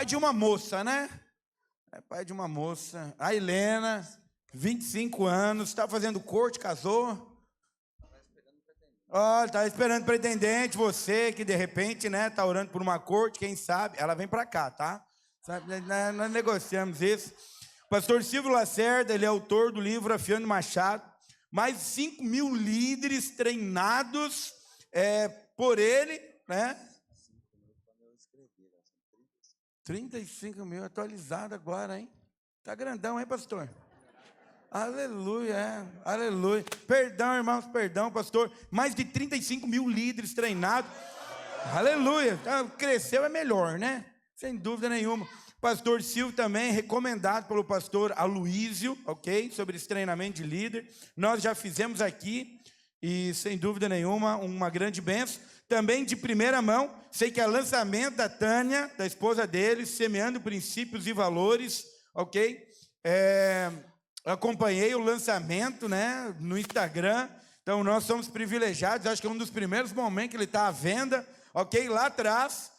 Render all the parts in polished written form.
pai de uma moça, né? É pai de uma moça. A Helena, 25 anos, está fazendo corte, casou. Ó, tá esperando pretendente, você que de repente, né, tá orando por uma corte, quem sabe, ela vem para cá, tá? Nós negociamos isso. O pastor Silvio Lacerda, ele é autor do livro Afiando Machado. Mais de 5 mil líderes treinados por ele, né? 35 mil, atualizado agora, hein? Tá grandão, hein, pastor? Aleluia, aleluia. Perdão, irmãos, perdão, pastor. Mais de 35 mil líderes treinados. Aleluia. Então, cresceu é melhor, né? Sem dúvida nenhuma. Pastor Silvio também, recomendado pelo pastor Aloísio, ok? Sobre esse treinamento de líder. Nós já fizemos aqui e, sem dúvida nenhuma, uma grande bênção. Também de primeira mão, sei que é lançamento da Tânia, da esposa dele, semeando princípios e valores, ok? Acompanhei o lançamento, né, no Instagram. Então nós somos privilegiados. Acho que é um dos primeiros momentos que ele está à venda, ok? Lá atrás,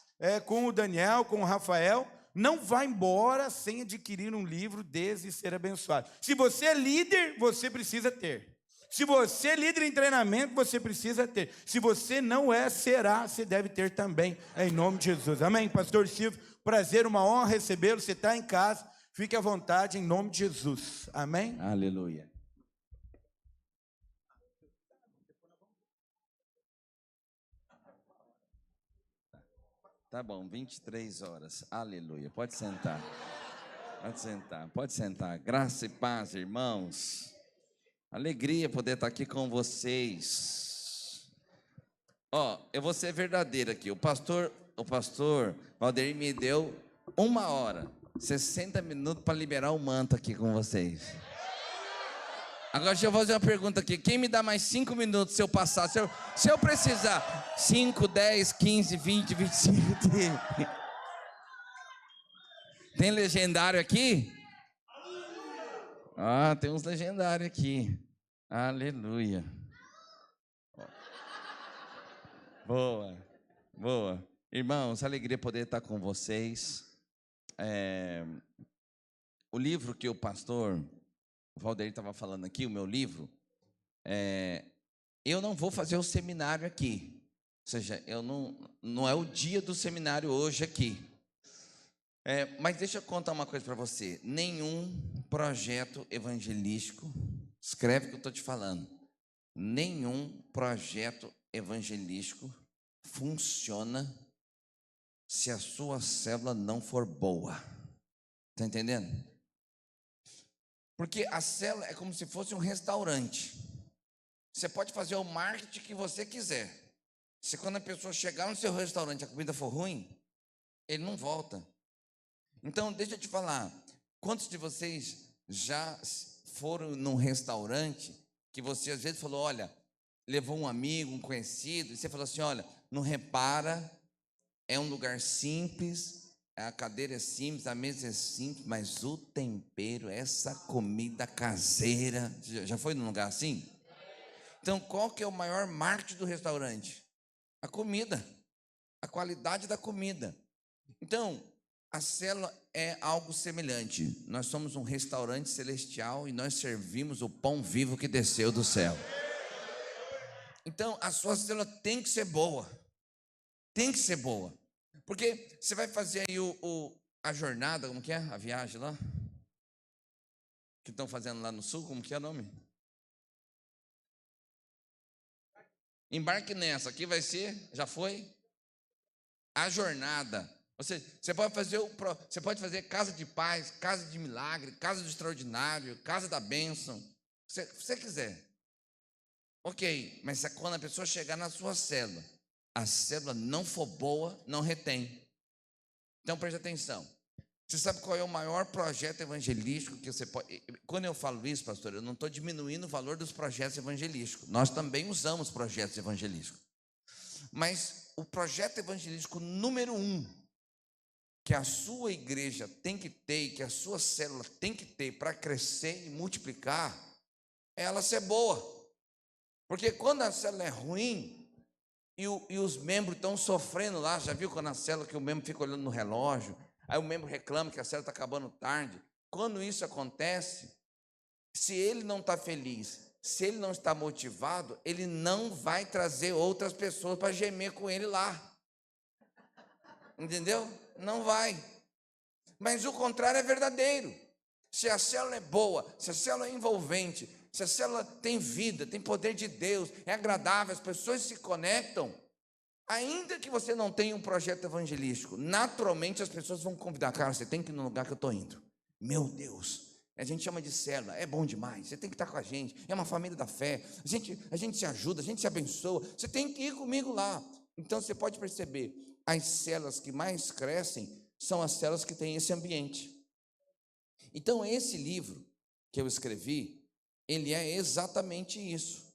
com o Daniel, com o Rafael. Não vá embora sem adquirir um livro desse e ser abençoado. Se você é líder, você precisa ter. Se você é líder em treinamento, você precisa ter. Se você não é, será, você deve ter também, em nome de Jesus. Amém, pastor Silvio? Prazer, uma honra recebê-lo. Você está em casa, fique à vontade, em nome de Jesus. Amém? Aleluia. Tá bom, 23 horas. Aleluia. Pode sentar. Pode sentar, pode sentar. Graça e paz, irmãos. Alegria poder estar aqui com vocês. Eu vou ser verdadeiro aqui. O pastor Valdeir me deu 1 hora, 60 minutos para liberar o manto aqui com vocês. Agora deixa eu fazer uma pergunta aqui. Quem me dá mais 5 minutos se eu passar? Se eu precisar 5, 10, 15, 20, 25, 30. Tem legendário aqui? Tem uns legendários aqui. Aleluia. Boa, boa. Irmãos, alegria poder estar com vocês. O livro que o pastor Valdeir estava falando aqui, o meu livro, eu não vou fazer o seminário aqui. Ou seja, não é o dia do seminário hoje aqui. Mas deixa eu contar uma coisa para você. Nenhum projeto evangelístico, escreve o que eu estou te falando, nenhum projeto evangelístico funciona se a sua célula não for boa. Está entendendo? Porque a célula é como se fosse um restaurante. Você pode fazer o marketing que você quiser. Se quando a pessoa chegar no seu restaurante a comida for ruim, ele não volta. Então, deixa eu te falar, quantos de vocês já foram num restaurante que você às vezes falou, olha, levou um amigo, um conhecido, e você falou assim, olha, não repara, é um lugar simples, a cadeira é simples, a mesa é simples, mas o tempero, essa comida caseira, já foi num lugar assim? Então, qual que é o maior marketing do restaurante? A comida, a qualidade da comida. Então, a célula é algo semelhante. Nós somos um restaurante celestial e nós servimos o pão vivo que desceu do céu. Então, a sua célula tem que ser boa. Tem que ser boa. Porque você vai fazer aí a jornada, como que é? A viagem lá? Que estão fazendo lá no sul, como que é o nome? Embarque nessa. Aqui vai ser, já foi? A jornada. Você pode fazer casa de paz, casa de milagre, casa do extraordinário, casa da bênção, se você quiser. Ok, mas quando a pessoa chegar na sua célula, a célula não for boa, não retém. Então preste atenção. Você sabe qual é o maior projeto evangelístico que você pode... Quando eu falo isso, pastor, eu não estou diminuindo o valor dos projetos evangelísticos. Nós também usamos projetos evangelísticos. Mas o projeto evangelístico número 1 que a sua igreja tem que ter, que a sua célula tem que ter para crescer e multiplicar, é ela ser boa. Porque quando a célula é ruim e os membros estão sofrendo lá, já viu quando a célula que o membro fica olhando no relógio, Aí o membro reclama que a célula está acabando tarde. Quando isso acontece, se ele não está feliz, se ele não está motivado, ele não vai trazer outras pessoas para gemer com ele lá. Entendeu? Não vai. Mas o contrário é verdadeiro. Se a célula é boa, se a célula é envolvente, se a célula tem vida, tem poder de Deus, é agradável, as pessoas se conectam, ainda que você não tenha um projeto evangelístico, naturalmente as pessoas vão convidar. Cara, você tem que ir no lugar que eu estou indo. Meu Deus, a gente chama de célula, é bom demais, você tem que estar com a gente, é uma família da fé, a gente se ajuda, a gente se abençoa, você tem que ir comigo lá. Então você pode perceber, as células que mais crescem são as células que têm esse ambiente. Então esse livro que eu escrevi, ele é exatamente isso.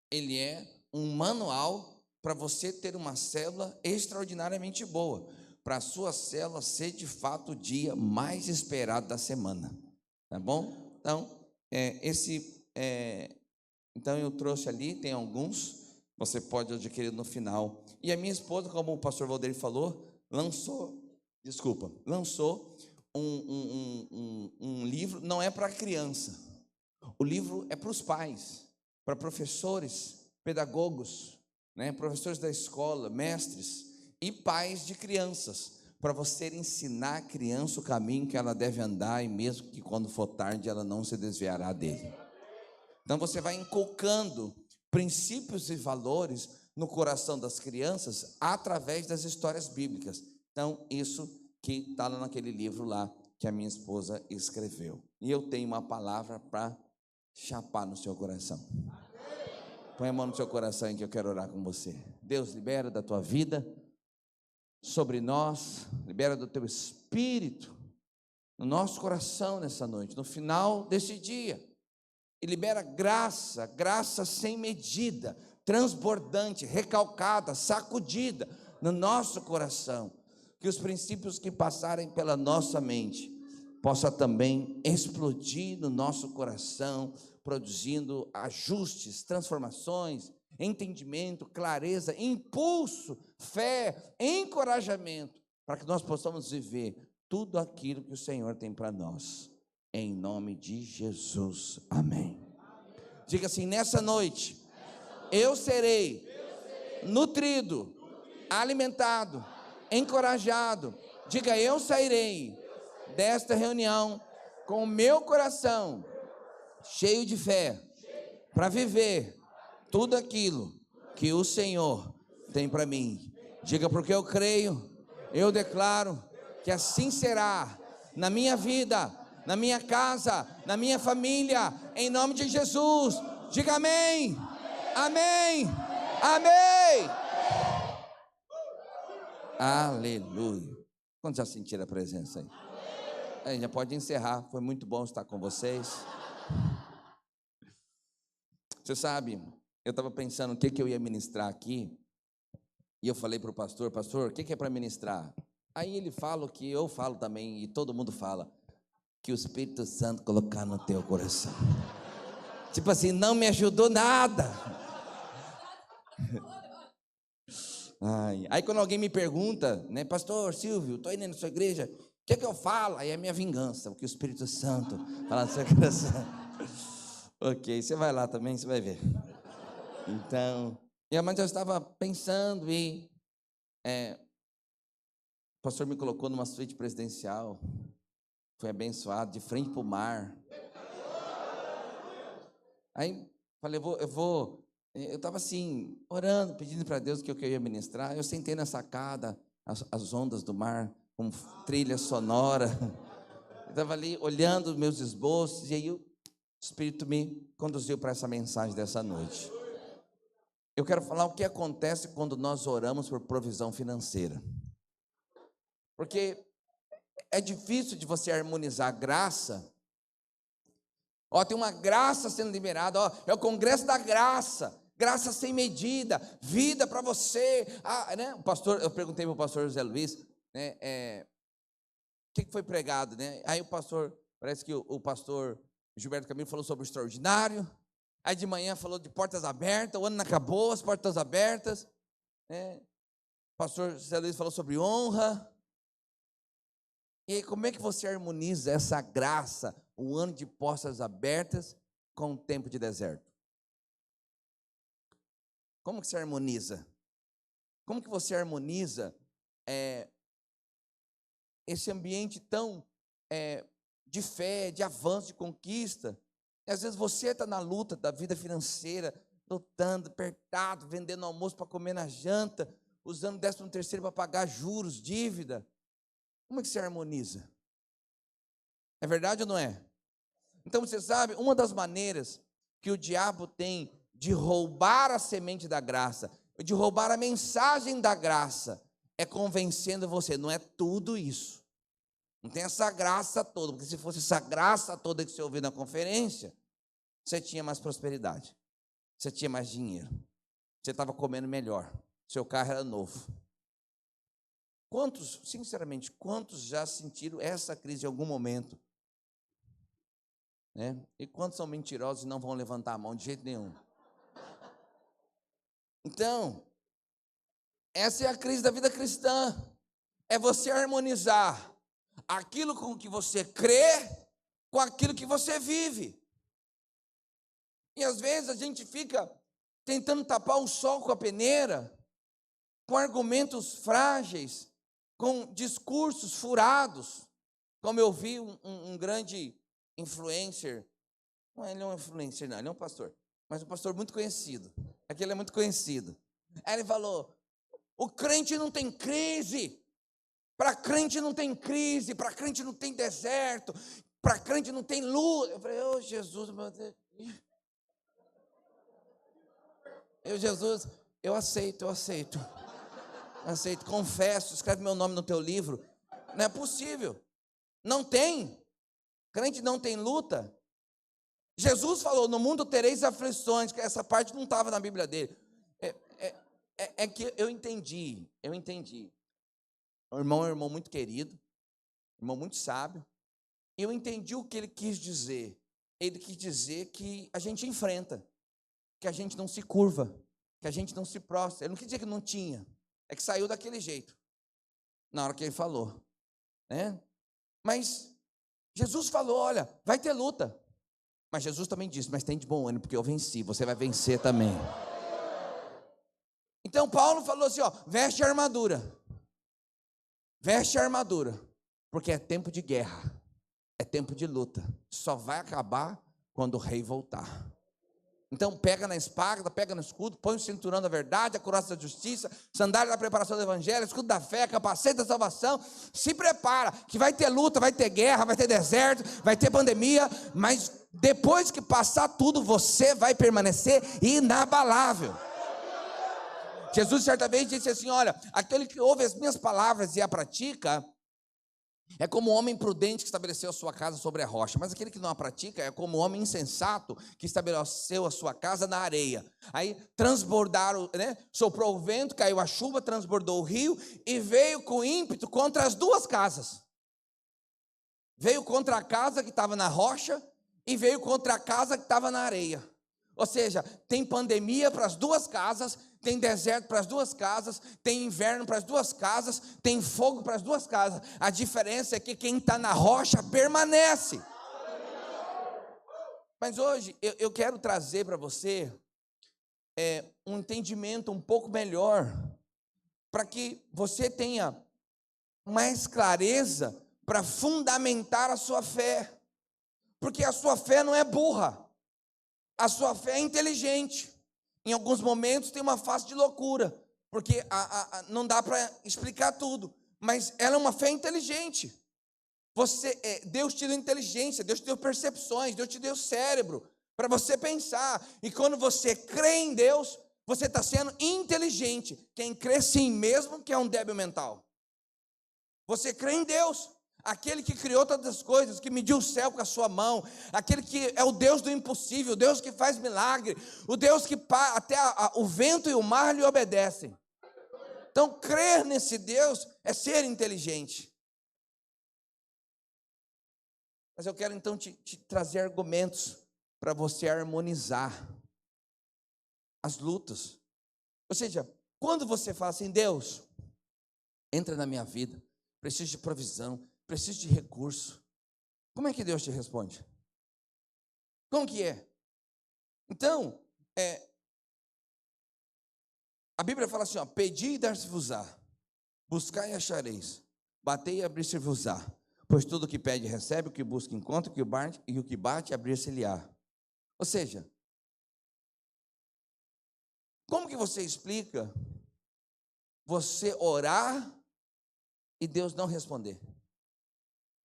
Ele é um manual para você ter uma célula extraordinariamente boa, para a sua célula ser de fato o dia mais esperado da semana, tá bom? Então, então eu trouxe ali, tem alguns, você pode adquirir no final. E a minha esposa, como o pastor Valdir falou, lançou um livro, não é para criança, o livro é para os pais, para professores, pedagogos, né, professores da escola, mestres e pais de crianças, para você ensinar a criança o caminho que ela deve andar, e mesmo que quando for tarde ela não se desviará dele. Então você vai inculcando princípios e valores no coração das crianças através das histórias bíblicas. Então isso que está lá naquele livro lá que a minha esposa escreveu. E eu tenho uma palavra para chapar no seu coração. Põe a mão no seu coração que eu quero orar com você. Deus, libera da tua vida sobre nós, libera do teu espírito no nosso coração nessa noite, no final desse dia, e libera graça, graça sem medida, transbordante, recalcada, sacudida no nosso coração, que os princípios que passarem pela nossa mente possa também explodir no nosso coração, produzindo ajustes, transformações, entendimento, clareza, impulso, fé, encorajamento, para que nós possamos viver tudo aquilo que o Senhor tem para nós, em nome de Jesus, amém. Diga assim: nessa noite, eu serei nutrido, alimentado, encorajado. Diga: eu sairei desta reunião com o meu coração cheio de fé, para viver tudo aquilo que o Senhor tem para mim. Diga: porque eu creio, eu declaro que assim será na minha vida, na minha casa, na minha família, em nome de Jesus. Diga amém, amém, amém. Aleluia. Quantos já sentiram a presença aí? Já pode encerrar, foi muito bom estar com vocês. Você sabe, eu estava pensando o que eu ia ministrar aqui, e eu falei para o pastor: pastor, o que é para ministrar? Aí ele fala o que eu falo também, e todo mundo fala, que o Espírito Santo colocar no teu coração. Tipo assim, não me ajudou nada. Aí quando alguém me pergunta, né, pastor Silvio, estou indo na sua igreja, o que eu falo? Aí é minha vingança, o que o Espírito Santo fala no seu coração. Ok, você vai lá também, você vai ver. Então, mas eu estava pensando o pastor me colocou numa suíte presidencial, fui abençoado, de frente para o mar. Aí falei, eu estava assim, orando, pedindo para Deus o que eu ia ministrar. Eu sentei na sacada, as ondas do mar, com trilha sonora. Eu estava ali olhando os meus esboços, e aí o Espírito me conduziu para essa mensagem dessa noite. Eu quero falar o que acontece quando nós oramos por provisão financeira. Porque é difícil de você harmonizar graça. Tem uma graça sendo liberada, é o congresso da graça, graça sem medida, vida para você. Né? Eu perguntei para o pastor José Luiz, né, o que foi pregado, né? Aí parece que o pastor Gilberto Camilo falou sobre o extraordinário. Aí de manhã falou de portas abertas, o ano não acabou, as portas abertas, né? O pastor José Luiz falou sobre honra. E aí, como é que você harmoniza essa graça, o ano de portas abertas, com o tempo de deserto? Como que você harmoniza? Como que você harmoniza esse ambiente tão de fé, de avanço, de conquista? E às vezes você está na luta da vida financeira, lutando, apertado, vendendo almoço para comer na janta, usando 13º para pagar juros, dívida. Como é que você harmoniza? É verdade ou não é? Então você sabe, uma das maneiras que o diabo tem de roubar a semente da graça, de roubar a mensagem da graça, é convencendo você, não é tudo isso. Não tem essa graça toda, porque se fosse essa graça toda que você ouviu na conferência, você tinha mais prosperidade, você tinha mais dinheiro, você estava comendo melhor, seu carro era novo. Quantos, sinceramente, quantos já sentiram essa crise em algum momento? E quantos são mentirosos e não vão levantar a mão de jeito nenhum? Então, essa é a crise da vida cristã. É você harmonizar aquilo com que você crê com aquilo que você vive. E às vezes a gente fica tentando tapar o sol com a peneira, com argumentos frágeis, com discursos furados. Como eu vi um grande influencer, não, ele não é um influencer não, ele é um pastor, mas um pastor muito conhecido, aquele é muito conhecido. Aí ele falou, o crente não tem crise, para crente não tem crise, para crente não tem deserto, para crente não tem luz. Eu falei, ô Jesus, meu Deus. Jesus, eu aceito, confesso, escreve meu nome no teu livro. Não é possível, não tem, crente não tem luta. Jesus falou, no mundo tereis aflições, que essa parte não estava na Bíblia dele. É que eu entendi. O irmão é um irmão muito querido, irmão muito sábio. Eu entendi o que ele quis dizer. Ele quis dizer que a gente enfrenta, que a gente não se curva, que a gente não se prostra. Ele não quis dizer que não tinha, é que saiu daquele jeito, na hora que ele falou. Mas Jesus falou, olha, vai ter luta. Mas Jesus também disse, mas tem de bom ânimo, porque eu venci, você vai vencer também. Então Paulo falou assim, veste a armadura, porque é tempo de guerra, é tempo de luta, só vai acabar quando o rei voltar. Então pega na espada, pega no escudo, põe o cinturão da verdade, a couraça da justiça, sandália da preparação do evangelho, escudo da fé, capacete da salvação. Se prepara, que vai ter luta, vai ter guerra, vai ter deserto, vai ter pandemia, mas depois que passar tudo, você vai permanecer inabalável. Jesus certa vez disse assim, olha, aquele que ouve as minhas palavras e a pratica, é como o homem prudente que estabeleceu a sua casa sobre a rocha, mas aquele que não a pratica é como o homem insensato que estabeleceu a sua casa na areia. Aí transbordaram, soprou o vento, caiu a chuva, transbordou o rio e veio com ímpeto contra as duas casas. Veio contra a casa que estava na rocha e veio contra a casa que estava na areia. Ou seja, tem pandemia para as duas casas, tem deserto para as duas casas, tem inverno para as duas casas, tem fogo para as duas casas. A diferença é que quem está na rocha permanece. Mas hoje eu quero trazer para você um entendimento um pouco melhor, para que você tenha mais clareza para fundamentar a sua fé. Porque a sua fé não é burra. A sua fé é inteligente. Em alguns momentos tem uma face de loucura, porque não dá para explicar tudo, mas ela é uma fé inteligente. Deus te deu inteligência, Deus te deu percepções, Deus te deu cérebro para você pensar. E quando você crê em Deus, você está sendo inteligente. Quem crê em si mesmo que é um débil mental. Você crê em Deus. Aquele que criou todas as coisas, que mediu o céu com a sua mão, aquele que é o Deus do impossível, o Deus que faz milagre, o Deus que até o vento e o mar lhe obedecem. Então, crer nesse Deus é ser inteligente. Mas eu quero então te trazer argumentos para você harmonizar as lutas. Ou seja, quando você fala assim, Deus, entra na minha vida, preciso de provisão, preciso de recurso. Como é que Deus te responde? Como que é? Então, a Bíblia fala assim, ó, pedi e dar-se-vos-á, buscai e achareis, batei e abrir-se-vos-á, pois tudo o que pede recebe, o que busca encontra, o que bate abrir-se-lhe-á. Ou seja, como que você explica você orar e Deus não responder?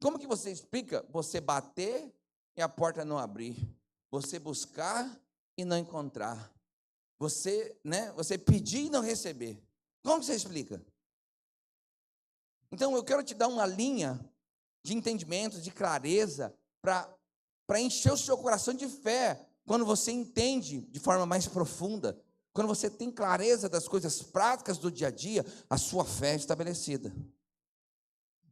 Como que você explica você bater e a porta não abrir? Você buscar e não encontrar? Você pedir e não receber? Como que você explica? Então eu quero te dar uma linha de entendimento, de clareza, para encher o seu coração de fé, quando você entende de forma mais profunda, quando você tem clareza das coisas práticas do dia a dia, a sua fé é estabelecida.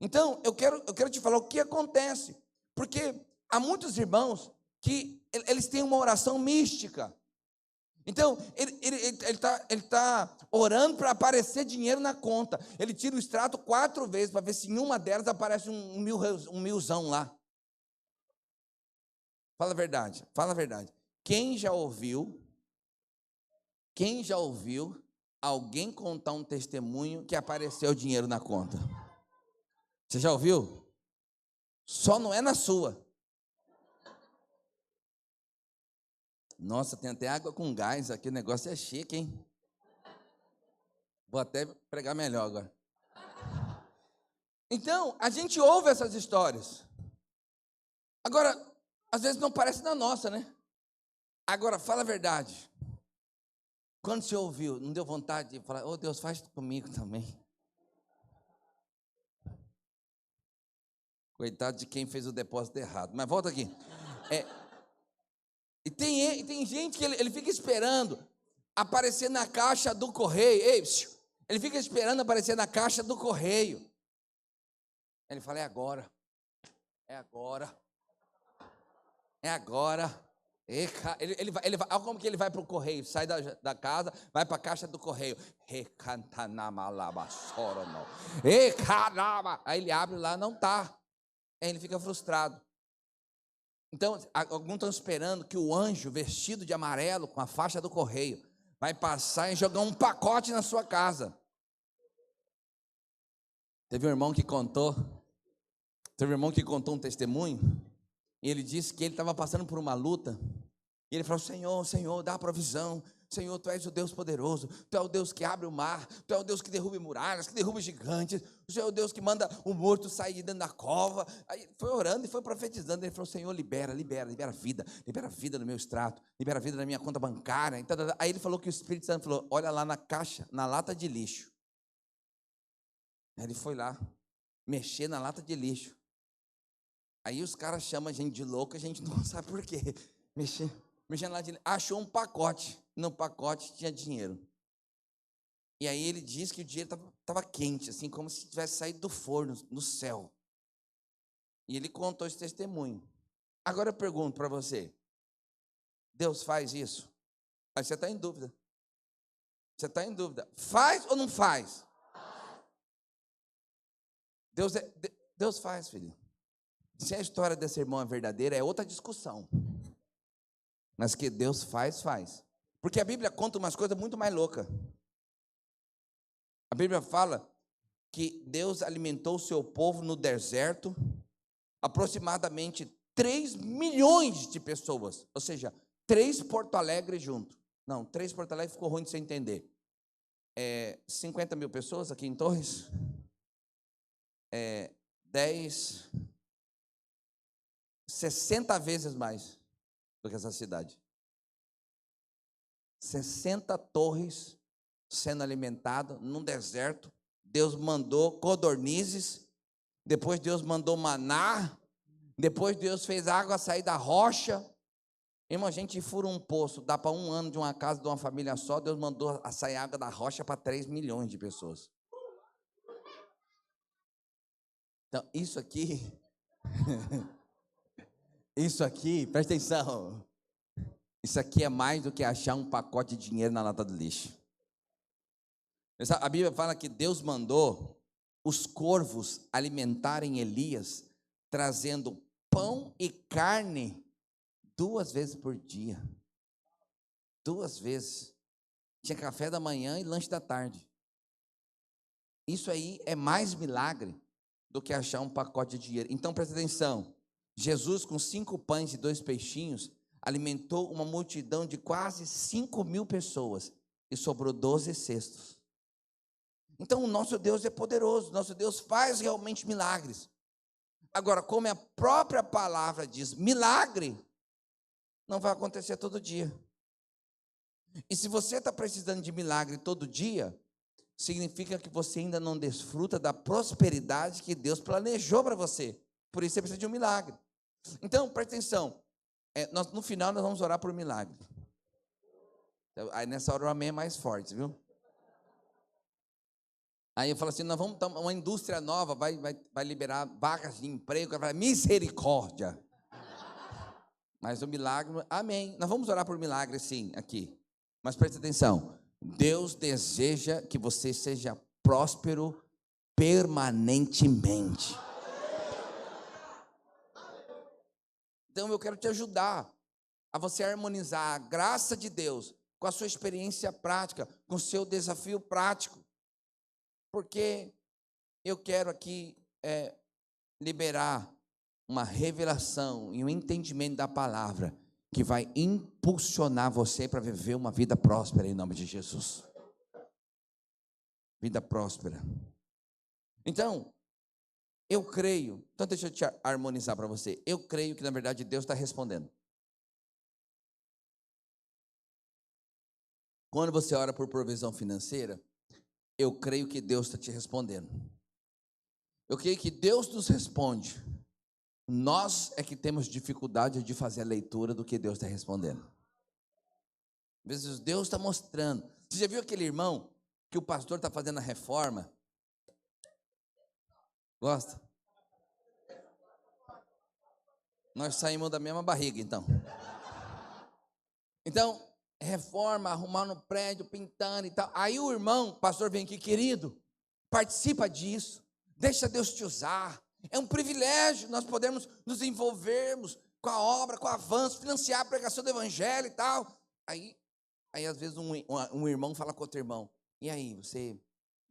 Então, eu quero te falar o que acontece, porque há muitos irmãos que eles têm uma oração mística. Então, ele tá orando para aparecer dinheiro na conta. Ele tira o extrato 4 vezes para ver se em uma delas aparece um milzão lá. Fala a verdade, fala a verdade. Quem já ouviu alguém contar um testemunho que apareceu dinheiro na conta? Você já ouviu? Só não é na sua. Nossa, tem até água com gás aqui, o negócio é chique, hein? Vou até pregar melhor agora. Então, a gente ouve essas histórias. Agora, às vezes não parece na nossa, né? Agora, fala a verdade. Quando você ouviu, não deu vontade de falar, oh Deus, faz comigo também? Coitado de quem fez o depósito errado. Mas volta aqui. E tem gente que ele fica esperando aparecer na caixa do correio. Ei, ele fica esperando aparecer na caixa do correio. Ele fala, é agora. É agora. É agora. Ele vai, olha como que ele vai para o correio. Sai da casa, vai para a caixa do correio. Aí ele abre lá, não está. Aí ele fica frustrado. Então, alguns estão esperando que o anjo vestido de amarelo com a faixa do correio vai passar e jogar um pacote na sua casa. Teve um irmão que contou um testemunho, e ele disse que ele estava passando por uma luta, e ele falou, Senhor, dá provisão, Senhor, Tu és o Deus poderoso, Tu é o Deus que abre o mar, Tu é o Deus que derruba muralhas, que derruba gigantes, Tu é o Deus que manda o morto sair de dentro da cova. Aí foi orando e foi profetizando, ele falou, Senhor, libera vida no meu extrato, libera vida na minha conta bancária. Então, aí ele falou que o Espírito Santo falou, olha lá na caixa, na lata de lixo. Aí ele foi lá, mexer na lata de lixo. Aí os caras chamam a gente de louco, a gente não sabe por quê. Mexendo na lata de lixo, achou um pacote. No pacote tinha dinheiro. E aí ele disse que o dinheiro estava quente, assim, como se tivesse saído do forno, no céu. E ele contou esse testemunho. Agora eu pergunto para você, Deus faz isso? Aí você está em dúvida. Você está em dúvida. Faz ou não faz? Deus faz, filho. Se a história desse irmão é verdadeira, é outra discussão. Mas que Deus faz. Porque a Bíblia conta umas coisas muito mais loucas. A Bíblia fala que Deus alimentou o seu povo no deserto, aproximadamente 3 milhões de pessoas. Ou seja, 3 Porto Alegre junto. Não, 3 Porto Alegre ficou ruim de você entender. 50 mil pessoas aqui em Torres. 60 vezes mais do que essa cidade. 60 torres sendo alimentadas num deserto. Deus mandou codornizes, depois Deus mandou maná, depois Deus fez a água sair da rocha. Irmão, a gente fura um poço, dá para 1 ano de uma casa, de uma família só. Deus mandou sair água da rocha para 3 milhões de pessoas. Então, isso aqui, presta atenção. Isso aqui é mais do que achar um pacote de dinheiro na lata do lixo. A Bíblia fala que Deus mandou os corvos alimentarem Elias, trazendo pão e carne 2 vezes por dia. 2 vezes. Tinha café da manhã e lanche da tarde. Isso aí é mais milagre do que achar um pacote de dinheiro. Então presta atenção. Jesus, com 5 pães e 2 peixinhos, alimentou uma multidão de quase 5.000 pessoas e sobrou 12 cestos. Então o nosso Deus é poderoso, nosso Deus faz realmente milagres. Agora, como a própria palavra diz, milagre não vai acontecer todo dia. E se você está precisando de milagre todo dia, significa que você ainda não desfruta da prosperidade que Deus planejou para você. Por isso você precisa de um milagre. Então, presta atenção. No final nós vamos orar por milagre. Aí nessa hora o amém é mais forte, viu? Aí eu falo assim, nós vamos uma indústria nova, vai liberar vagas de emprego, vai falar, misericórdia. Mas o milagre, amém. Nós vamos orar por milagre sim, aqui. Mas presta atenção, Deus deseja que você seja próspero permanentemente. Então eu quero te ajudar a você harmonizar a graça de Deus com a sua experiência prática, com o seu desafio prático. Porque eu quero aqui liberar uma revelação e um entendimento da palavra que vai impulsionar você para viver uma vida próspera em nome de Jesus. Vida próspera. Então, eu creio, então deixa eu te harmonizar para você. Eu creio que na verdade Deus está respondendo. Quando você ora por provisão financeira, eu creio que Deus está te respondendo. Eu creio que Deus nos responde. Nós é que temos dificuldade de fazer a leitura do que Deus está respondendo. Às vezes Deus está mostrando. Você já viu aquele irmão que o pastor está fazendo a reforma? Gosta? Nós saímos da mesma barriga, então. Então, reforma, arrumar no prédio, pintando e tal. Aí o irmão, o pastor vem aqui, querido, participa disso. Deixa Deus te usar. É um privilégio nós podermos nos envolvermos com a obra, com o avanço, financiar a pregação do evangelho e tal. Aí às vezes um irmão fala com outro irmão, e aí, você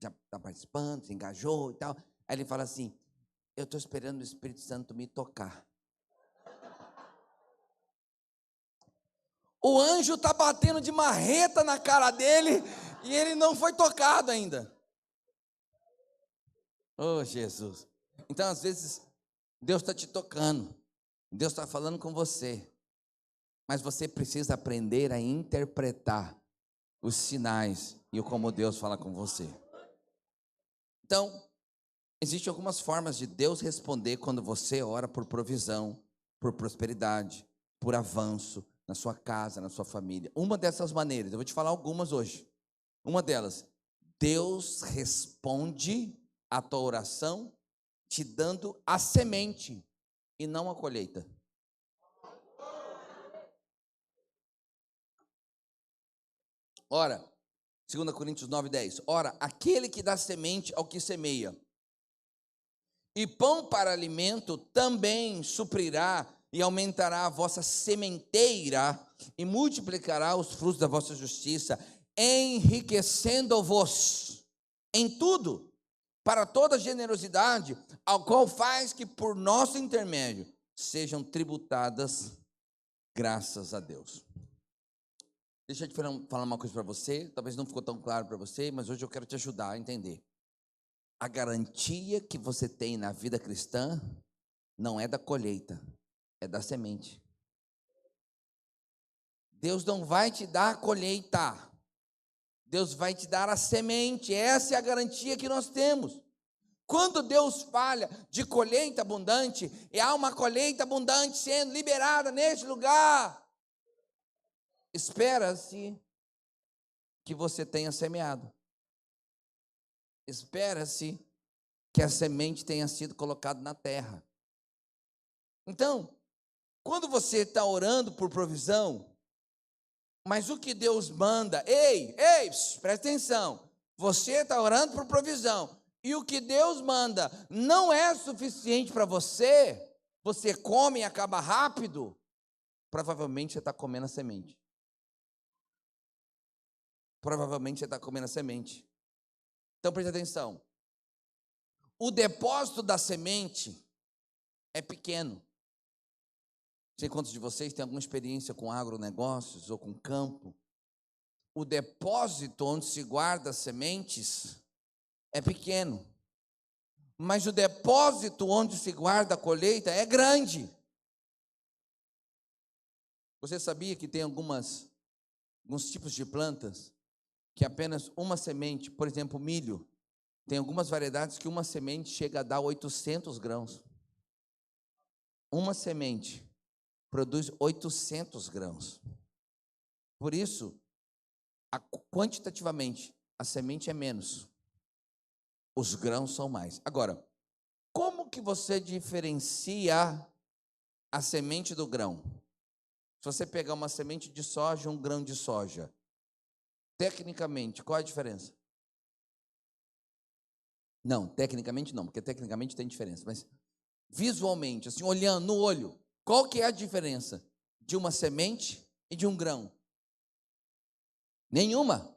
já está participando, se engajou e tal? Aí ele fala assim, eu estou esperando o Espírito Santo me tocar. O anjo está batendo de marreta na cara dele e ele não foi tocado ainda. Oh, Jesus. Então, às vezes, Deus está te tocando. Deus está falando com você. Mas você precisa aprender a interpretar os sinais e o como Deus fala com você. Então, existem algumas formas de Deus responder quando você ora por provisão, por prosperidade, por avanço na sua casa, na sua família. Uma dessas maneiras, eu vou te falar algumas hoje. Uma delas, Deus responde a tua oração te dando a semente e não a colheita. Ora, 2 Coríntios 9:10. Ora, aquele que dá semente ao que semeia, e pão para alimento também suprirá e aumentará a vossa sementeira e multiplicará os frutos da vossa justiça, enriquecendo-vos em tudo, para toda generosidade, ao qual faz que por nosso intermédio sejam tributadas graças a Deus. Deixa eu te falar uma coisa para você, talvez não ficou tão claro para você, mas hoje eu quero te ajudar a entender. A garantia que você tem na vida cristã não é da colheita, é da semente. Deus não vai te dar a colheita, Deus vai te dar a semente. Essa é a garantia que nós temos. Quando Deus fala de colheita abundante, há uma colheita abundante sendo liberada neste lugar. Espera-se que você tenha semeado. Espera-se que a semente tenha sido colocada na terra. Então, quando você está orando por provisão, mas o que Deus manda, ei, presta atenção, você está orando por provisão, e o que Deus manda não é suficiente para você, você come e acaba rápido, provavelmente você está comendo a semente. Provavelmente você está comendo a semente. Então preste atenção. O depósito da semente é pequeno. Não sei quantos de vocês têm alguma experiência com agronegócios ou com campo. O depósito onde se guarda as sementes é pequeno. Mas o depósito onde se guarda a colheita é grande. Você sabia que tem alguns tipos de plantas que apenas uma semente, por exemplo, milho, tem algumas variedades que uma semente chega a dar 800 grãos. Uma semente produz 800 grãos. Por isso, quantitativamente, a semente é menos. Os grãos são mais. Agora, como que você diferencia a semente do grão? Se você pegar uma semente de soja e um grão de soja, tecnicamente, qual é a diferença? Não, tecnicamente não, porque tecnicamente tem diferença, mas visualmente, assim, olhando no olho, qual que é a diferença de uma semente e de um grão? Nenhuma.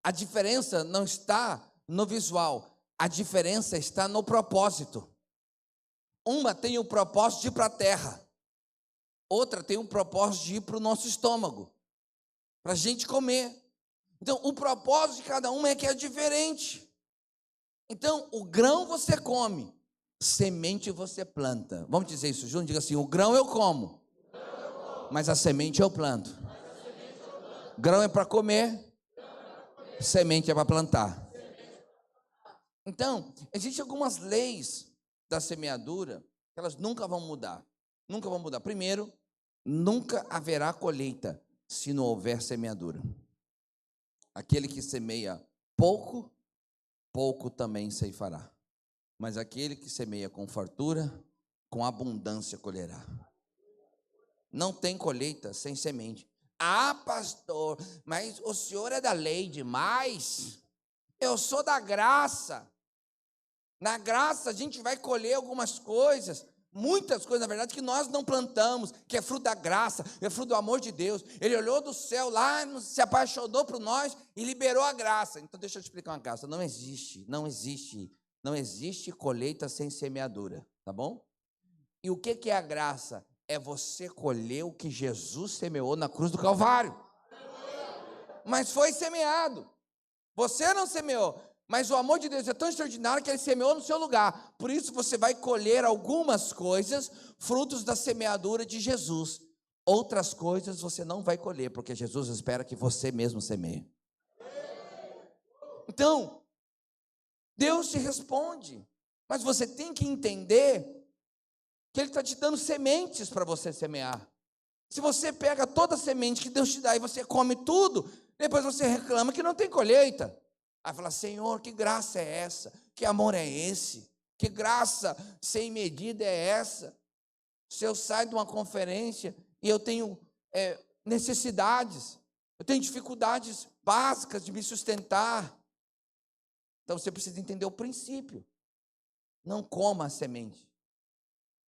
A diferença não está no visual, a diferença está no propósito. Uma tem o propósito de ir para a terra, outra tem o propósito de ir para o nosso estômago, para a gente comer. Então, o propósito de cada uma é que é diferente. Então, o grão você come, semente você planta. Vamos dizer isso junto? Diga assim: o grão eu como, mas a semente eu planto. Grão é para comer, semente é para plantar. Então, existem algumas leis da semeadura que elas nunca vão mudar. Nunca vão mudar. Primeiro, nunca haverá colheita se não houver semeadura. Aquele que semeia pouco, pouco também ceifará. Mas aquele que semeia com fartura, com abundância colherá. Não tem colheita sem semente. Ah, pastor, mas o senhor é da lei demais. Eu sou da graça. Na graça a gente vai colher algumas coisas, muitas coisas, na verdade, que nós não plantamos, que é fruto da graça, é fruto do amor de Deus. Ele olhou do céu lá, se apaixonou por nós e liberou a graça. Então deixa eu te explicar uma coisa: não existe colheita sem semeadura, tá bom? E o que é a graça? É você colher o que Jesus semeou na cruz do Calvário. Mas foi semeado. Você não semeou, mas o amor de Deus é tão extraordinário que Ele semeou no seu lugar. Por isso você vai colher algumas coisas, frutos da semeadura de Jesus. Outras coisas você não vai colher, porque Jesus espera que você mesmo semeie. Então, Deus te responde, mas você tem que entender que Ele está te dando sementes para você semear. Se você pega toda a semente que Deus te dá e você come tudo, depois você reclama que não tem colheita. Aí fala: Senhor, que graça é essa? Que amor é esse? Que graça sem medida é essa? Se eu saio de uma conferência e eu tenho necessidades, eu tenho dificuldades básicas de me sustentar. Então você precisa entender o princípio. Não coma a semente,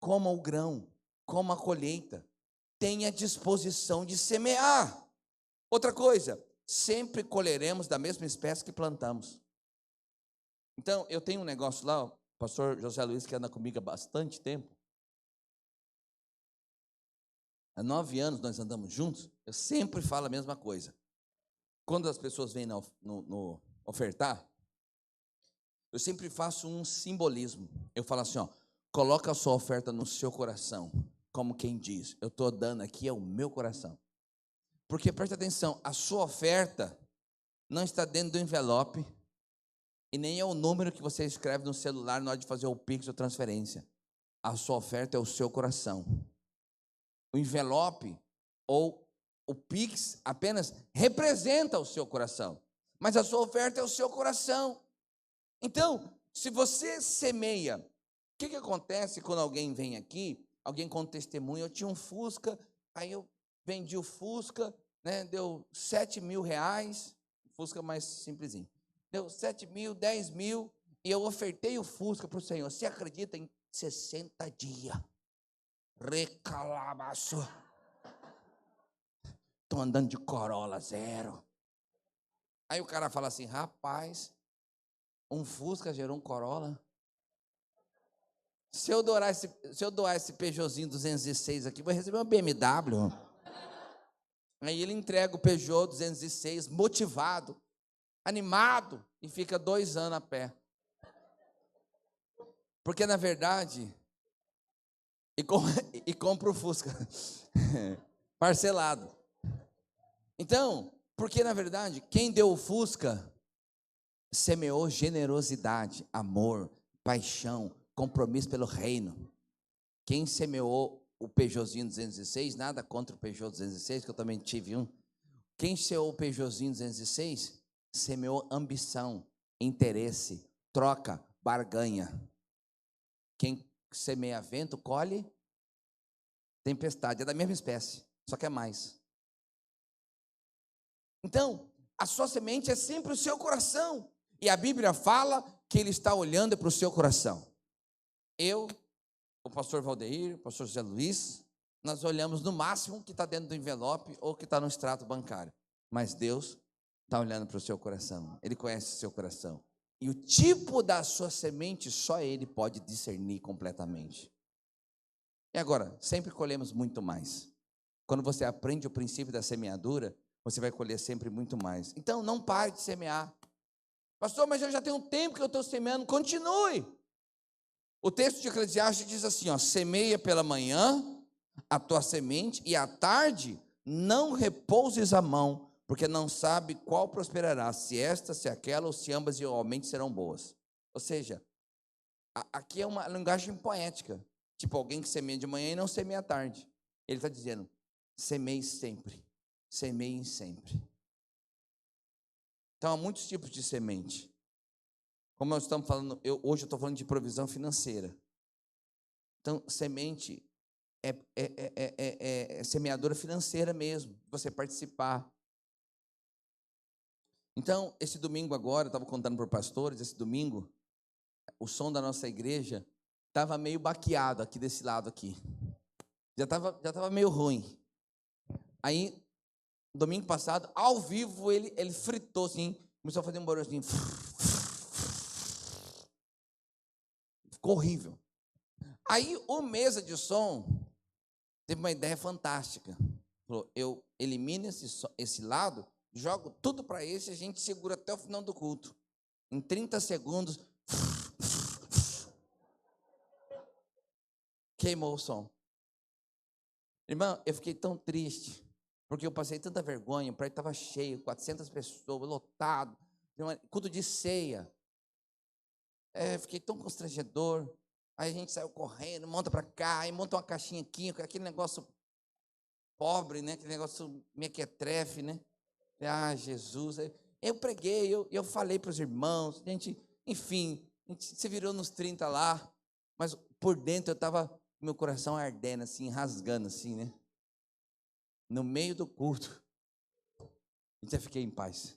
coma o grão, coma a colheita. Tenha disposição de semear. Outra coisa, sempre colheremos da mesma espécie que plantamos. Então, eu tenho um negócio lá, o pastor José Luiz, que anda comigo há bastante tempo. Há 9 anos nós andamos juntos, eu sempre falo a mesma coisa. Quando as pessoas vêm no ofertar, eu sempre faço um simbolismo. Eu falo assim, coloca a sua oferta no seu coração, como quem diz, eu estou dando aqui é o meu coração. Porque, presta atenção, a sua oferta não está dentro do envelope e nem é o número que você escreve no celular na hora de fazer o Pix ou transferência. A sua oferta é o seu coração. O envelope ou o Pix apenas representa o seu coração, mas a sua oferta é o seu coração. Então, se você semeia, o que acontece quando alguém vem aqui, alguém conta testemunho? Eu tinha um Fusca, aí eu vendi o Fusca, deu 7 mil reais, Fusca mais simplesinho, deu 7 mil, 10 mil, E eu ofertei o Fusca para o Senhor. Você acredita em 60 dias? Recalamaço. Estou andando de Corolla 0. Aí o cara fala assim, rapaz, um Fusca gerou um Corolla? Se eu doar esse Peugeotzinho 206 aqui, vou receber uma BMW. Aí ele entrega o Peugeot 206, motivado, animado, e fica 2 anos a pé. Porque, na verdade, e compra o Fusca parcelado. Então, porque, na verdade, quem deu o Fusca semeou generosidade, amor, paixão, compromisso pelo reino. Quem semeou o Peugeotzinho 206, nada contra o Peugeot 206, que eu também tive um. Quem semeou o Peugeotzinho 206, semeou ambição, interesse, troca, barganha. Quem semeia vento, colhe tempestade. É da mesma espécie, só que é mais. Então, a sua semente é sempre o seu coração. E a Bíblia fala que Ele está olhando para o seu coração. Eu, o pastor Valdeir, o pastor José Luiz, nós olhamos no máximo o que está dentro do envelope ou o que está no extrato bancário. Mas Deus está olhando para o seu coração. Ele conhece o seu coração. E o tipo da sua semente, só Ele pode discernir completamente. E agora, sempre colhemos muito mais. Quando você aprende o princípio da semeadura, você vai colher sempre muito mais. Então, não pare de semear. Pastor, mas eu já tenho um tempo que eu estou semeando. Continue. O texto de Eclesiastes diz assim, ó, semeia pela manhã a tua semente e à tarde não repouses a mão, porque não sabe qual prosperará, se esta, se aquela ou se ambas igualmente serão boas. Ou seja, aqui é uma linguagem poética, tipo alguém que semeia de manhã e não semeia à tarde. Ele está dizendo, semeie sempre, semeie sempre. Então há muitos tipos de semente. Como nós estamos falando, hoje eu estou falando de provisão financeira. Então, semente é semeadora financeira mesmo, você participar. Então, esse domingo agora, eu estava contando para os pastores, esse domingo, o som da nossa igreja estava meio baqueado aqui desse lado aqui. Já estava meio ruim. Aí, domingo passado, ao vivo, ele fritou assim, começou a fazer um barulho assim. Ficou horrível. Aí o mesa de som teve uma ideia fantástica. Falou, eu elimino esse lado, jogo tudo para esse e a gente segura até o final do culto. Em 30 segundos, queimou o som. Irmão, eu fiquei tão triste, porque eu passei tanta vergonha, o prédio estava cheio, 400 pessoas, lotado, culto de ceia. Fiquei tão constrangedor. Aí a gente saiu correndo, monta para cá, aí monta uma caixinha aqui, aquele negócio pobre, né? Aquele negócio mequetrefe, né? Ah, Jesus. Eu preguei, eu falei para os irmãos, a gente se virou nos 30 lá, mas por dentro eu estava, meu coração ardendo assim, rasgando assim, né? No meio do culto, eu já fiquei em paz.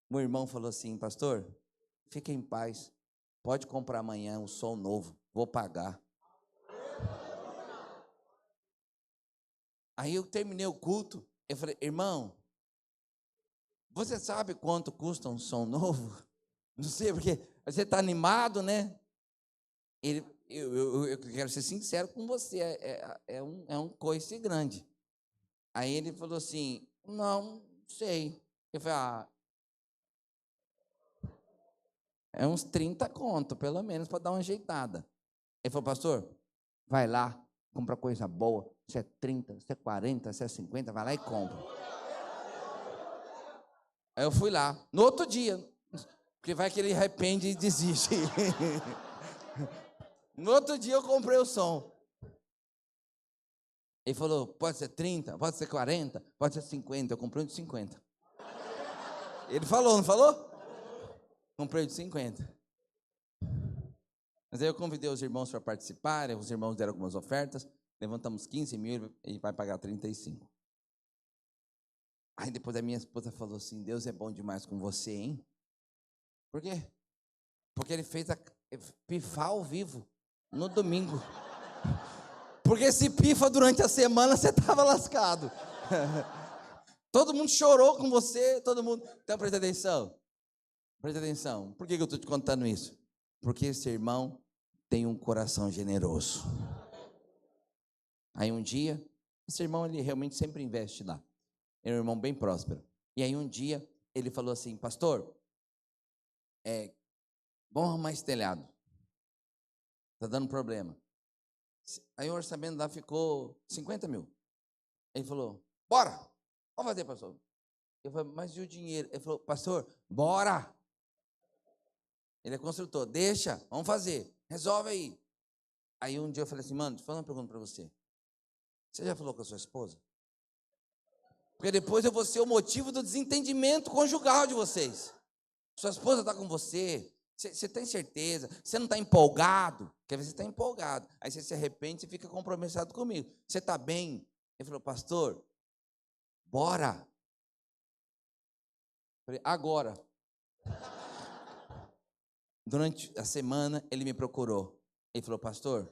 Meu irmão falou assim, pastor, fique em paz, pode comprar amanhã um som novo, vou pagar. Aí eu terminei o culto, eu falei, irmão, você sabe quanto custa um som novo? Não sei, porque você está animado, né? Eu quero ser sincero com você, é um coice grande. Aí ele falou assim, não sei. Eu falei, é uns 30 conto, pelo menos, para dar uma ajeitada. Ele falou, pastor, vai lá, compra coisa boa, se é 30, se é 40, se é 50, vai lá e compra. Aí eu fui lá, no outro dia, porque vai que ele arrepende e desiste. No outro dia eu comprei o som. Ele falou, pode ser 30, pode ser 40, pode ser 50. Eu comprei um de 50. Ele falou, não falou? Comprei um de 50. Mas aí eu convidei os irmãos para participarem, os irmãos deram algumas ofertas, levantamos 15 mil e vai pagar 35. Aí depois a minha esposa falou assim, Deus é bom demais com você, hein? Por quê? Porque ele fez pifar ao vivo no domingo. Porque se pifa durante a semana, você estava lascado. Todo mundo chorou com você, todo mundo... Então, presta atenção. Presta atenção. Por que eu estou te contando isso? Porque esse irmão tem um coração generoso. Aí um dia, esse irmão, ele realmente sempre investe lá. É um irmão bem próspero. E aí um dia, ele falou assim, pastor, vamos arrumar esse telhado. Está dando problema. Aí o orçamento lá ficou 50 mil. Ele falou, bora, vamos fazer, pastor. Eu falei, mas e o dinheiro? Ele falou, pastor, bora. Ele é construtor, deixa, vamos fazer, resolve aí. Aí um dia eu falei assim, mano, deixa eu fazer uma pergunta para você. Você já falou com a sua esposa? Porque depois eu vou ser o motivo do desentendimento conjugal de vocês. Sua esposa está com você, você tem certeza, você não está empolgado, quer ver, você está empolgado. Aí você se arrepende, você fica compromissado comigo. Você está bem? Ele falou, pastor, bora. Eu falei, agora. Durante a semana, ele me procurou. Ele falou, pastor,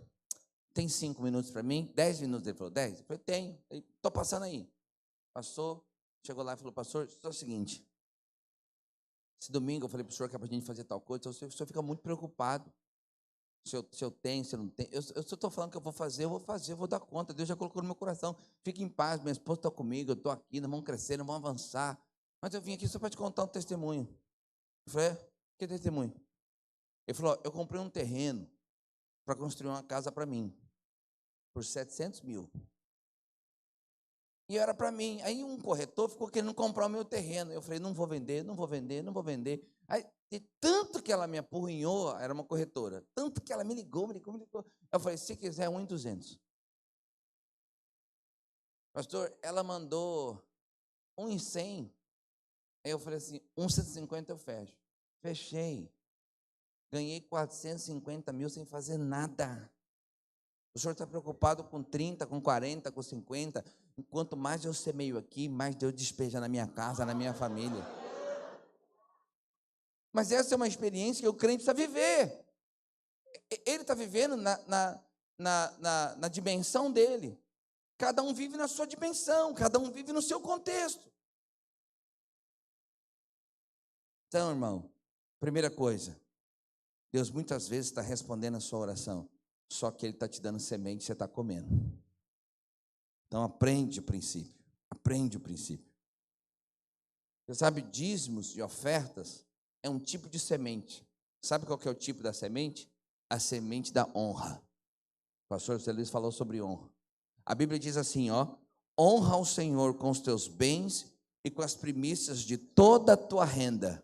tem 5 minutos para mim? 10 minutos. Ele falou, 10? Eu falei, tenho. Estou passando aí. Passou, chegou lá e falou, pastor, é o seguinte. Esse domingo eu falei para o senhor que é para a gente fazer tal coisa. O senhor fica muito preocupado. Se eu tenho, se eu não tenho. Eu estou falando que eu vou fazer, eu vou dar conta. Deus já colocou no meu coração. Fique em paz, minha esposa está comigo, eu estou aqui, nós vamos crescer, nós vamos avançar. Mas eu vim aqui só para te contar um testemunho. Eu falei, que testemunho? Ele falou, eu comprei um terreno para construir uma casa para mim, por 700 mil. E era para mim. Aí um corretor ficou querendo comprar o meu terreno. Eu falei, não vou vender, não vou vender, não vou vender. Aí, de tanto que ela me apurrinhou, era uma corretora, tanto que ela me ligou. Eu falei, se quiser, 1.200. Pastor, ela mandou 1.100. Aí eu falei assim, 1.150 eu fecho. Fechei. Ganhei 450 mil sem fazer nada. O senhor está preocupado com 30, com 40, com 50. Quanto mais eu semeio aqui, mais Deus despeja na minha casa, na minha família. Mas essa é uma experiência que o crente precisa viver. Ele está vivendo na dimensão dele. Cada um vive na sua dimensão, cada um vive no seu contexto. Então, irmão, primeira coisa, Deus muitas vezes está respondendo a sua oração, só que Ele está te dando semente e você está comendo. Então aprende o princípio, Você sabe, dízimos e ofertas é um tipo de semente. Sabe qual que é o tipo da semente? A semente da honra. O pastor José Luiz falou sobre honra. A Bíblia diz assim, honra ao Senhor com os teus bens e com as primícias de toda a tua renda,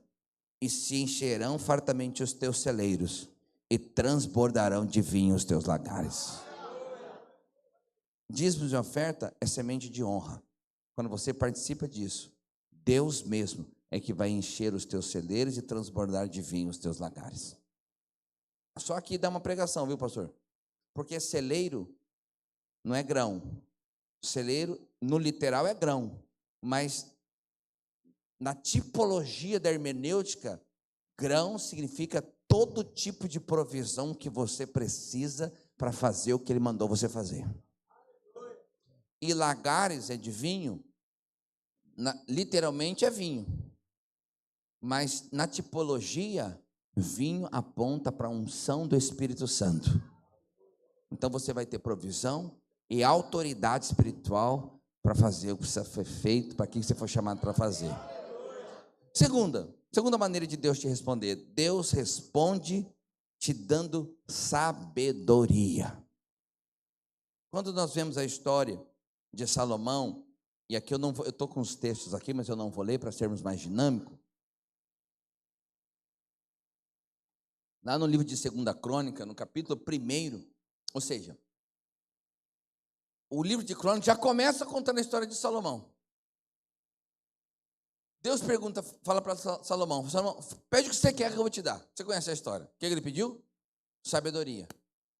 e se encherão fartamente os teus celeiros, e transbordarão de vinho os teus lagares. Dízimos e oferta é semente de honra. Quando você participa disso, Deus mesmo é que vai encher os teus celeiros e transbordar de vinho os teus lagares. Só que dá uma pregação, viu, pastor? Porque celeiro não é grão. Celeiro, no literal, é grão. Mas na tipologia da hermenêutica, grão significa todo tipo de provisão que você precisa para fazer o que Ele mandou você fazer. E lagares é de vinho, literalmente é vinho. Mas na tipologia, vinho aponta para a unção do Espírito Santo. Então você vai ter provisão e autoridade espiritual para fazer o que precisa ser feito, para aquilo que você for chamado para fazer. Segunda maneira de Deus te responder. Deus responde te dando sabedoria. Quando nós vemos a história de Salomão, e aqui eu estou com os textos aqui, mas eu não vou ler para sermos mais dinâmicos. Lá no livro de 2 Crônica, no capítulo 1, ou seja, o livro de Crônica já começa contando a história de Salomão. Deus pergunta, fala para Salomão, pede o que você quer que eu vou te dar. Você conhece a história? O que ele pediu? Sabedoria.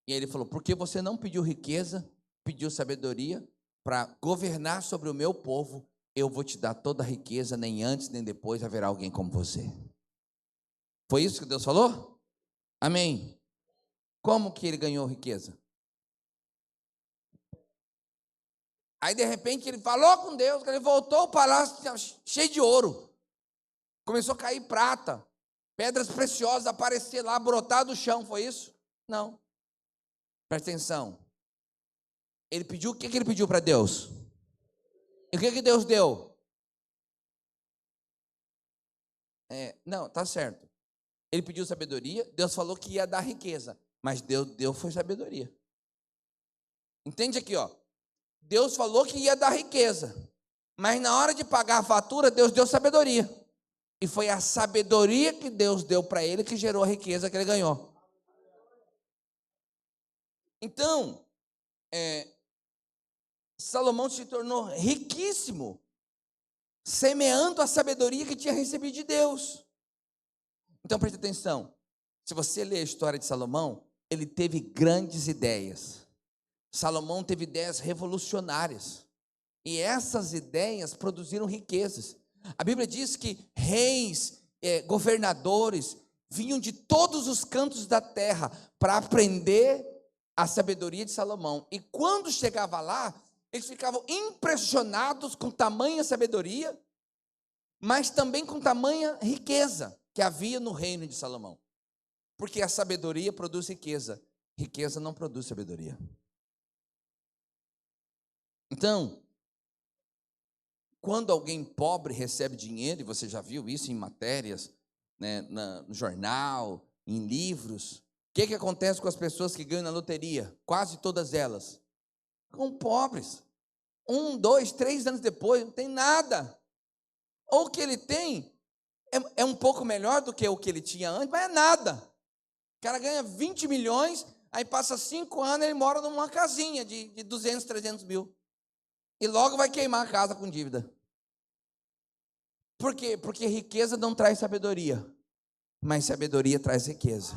E aí ele falou, porque você não pediu riqueza, pediu sabedoria para governar sobre o meu povo, eu vou te dar toda a riqueza, nem antes nem depois haverá alguém como você. Foi isso que Deus falou? Amém? Como que ele ganhou riqueza? Aí, de repente, ele falou com Deus, ele voltou ao palácio cheio de ouro. Começou a cair prata, pedras preciosas aparecer lá, brotar do chão, foi isso? Não. Presta atenção. Ele pediu, o que ele pediu para Deus? E o que Deus deu? Não, tá certo. Ele pediu sabedoria, Deus falou que ia dar riqueza, mas Deus deu foi sabedoria. Entende aqui, ó. Deus falou que ia dar riqueza, mas na hora de pagar a fatura, Deus deu sabedoria. E foi a sabedoria que Deus deu para ele que gerou a riqueza que ele ganhou. Então, Salomão se tornou riquíssimo, semeando a sabedoria que tinha recebido de Deus. Então, preste atenção. Se você ler a história de Salomão, ele teve grandes ideias. Salomão teve ideias revolucionárias. E essas ideias produziram riquezas. A Bíblia diz que reis, governadores, vinham de todos os cantos da terra para aprender a sabedoria de Salomão. E quando chegava lá, eles ficavam impressionados com tamanha sabedoria, mas também com tamanha riqueza que havia no reino de Salomão. Porque a sabedoria produz riqueza, riqueza não produz sabedoria. Então, quando alguém pobre recebe dinheiro, e você já viu isso em matérias, né, no jornal, em livros, o que acontece com as pessoas que ganham na loteria? Quase todas elas ficam pobres. 1, 2, 3 anos depois, não tem nada. Ou o que ele tem é um pouco melhor do que o que ele tinha antes, mas é nada. O cara ganha 20 milhões, aí passa 5 anos, ele mora numa casinha de 200, 300 mil. E logo vai queimar a casa com dívida. Por quê? Porque riqueza não traz sabedoria, mas sabedoria traz riqueza.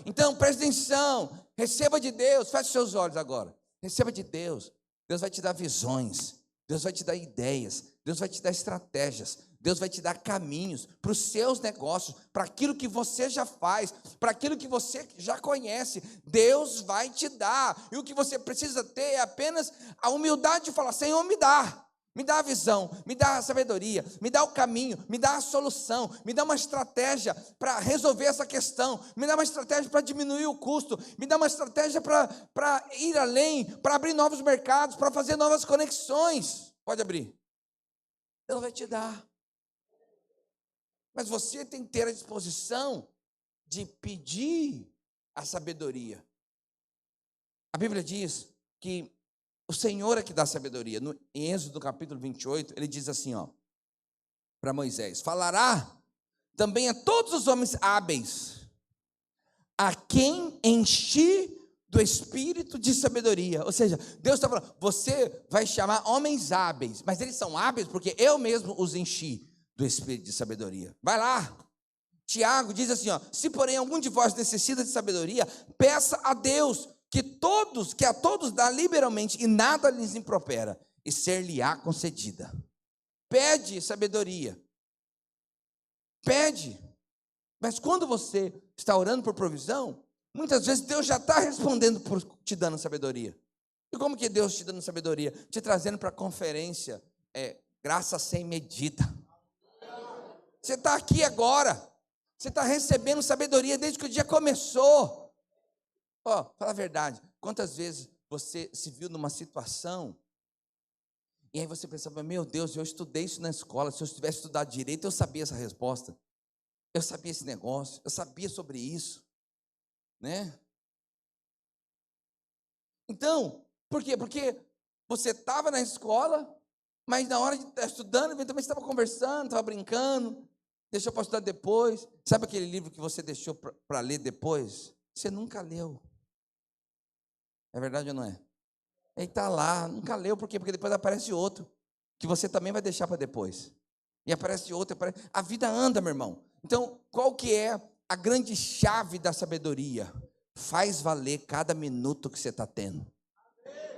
Então, preste atenção, receba de Deus, feche seus olhos agora. Receba de Deus. Deus vai te dar visões, Deus vai te dar ideias, Deus vai te dar estratégias, Deus vai te dar caminhos para os seus negócios, para aquilo que você já faz, para aquilo que você já conhece. Deus vai te dar, e o que você precisa ter é apenas a humildade de falar: Senhor, me dá a visão, me dá a sabedoria, me dá o caminho, me dá a solução, me dá uma estratégia para resolver essa questão, me dá uma estratégia para diminuir o custo, me dá uma estratégia para ir além, para abrir novos mercados, para fazer novas conexões. Pode abrir. Deus vai te dar. Mas você tem que ter a disposição de pedir a sabedoria. A Bíblia diz que o Senhor é que dá sabedoria. Em Êxodo capítulo 28, ele diz assim, para Moisés: falará também a todos os homens hábeis, a quem enchi do espírito de sabedoria. Ou seja, Deus está falando, você vai chamar homens hábeis, mas eles são hábeis porque eu mesmo os enchi do espírito de sabedoria. Vai lá. Tiago diz assim, se porém algum de vós necessita de sabedoria, peça a Deus, que a todos dá liberalmente e nada lhes impropera, e ser-lhe-á concedida. Pede sabedoria. Pede. Mas quando você está orando por provisão, muitas vezes Deus já está respondendo por te dando sabedoria. E como que Deus te dando sabedoria? Te trazendo para a conferência, graça sem medida. Você está aqui agora, você está recebendo sabedoria desde que o dia começou. Fala a verdade, quantas vezes você se viu numa situação, e aí você pensava, meu Deus, eu estudei isso na escola, se eu tivesse estudado direito, eu sabia essa resposta, eu sabia esse negócio, eu sabia sobre isso, né? Então, por quê? Porque você estava na escola, mas na hora de estar estudando, eventualmente você estava conversando, estava brincando, deixou para estudar depois. Sabe aquele livro que você deixou para ler depois? Você nunca leu. É verdade ou não é? Ele está lá, nunca leu, por quê? Porque depois aparece outro, que você também vai deixar para depois. E aparece outro, a vida anda, meu irmão. Então, qual que é a grande chave da sabedoria? Faz valer cada minuto que você está tendo.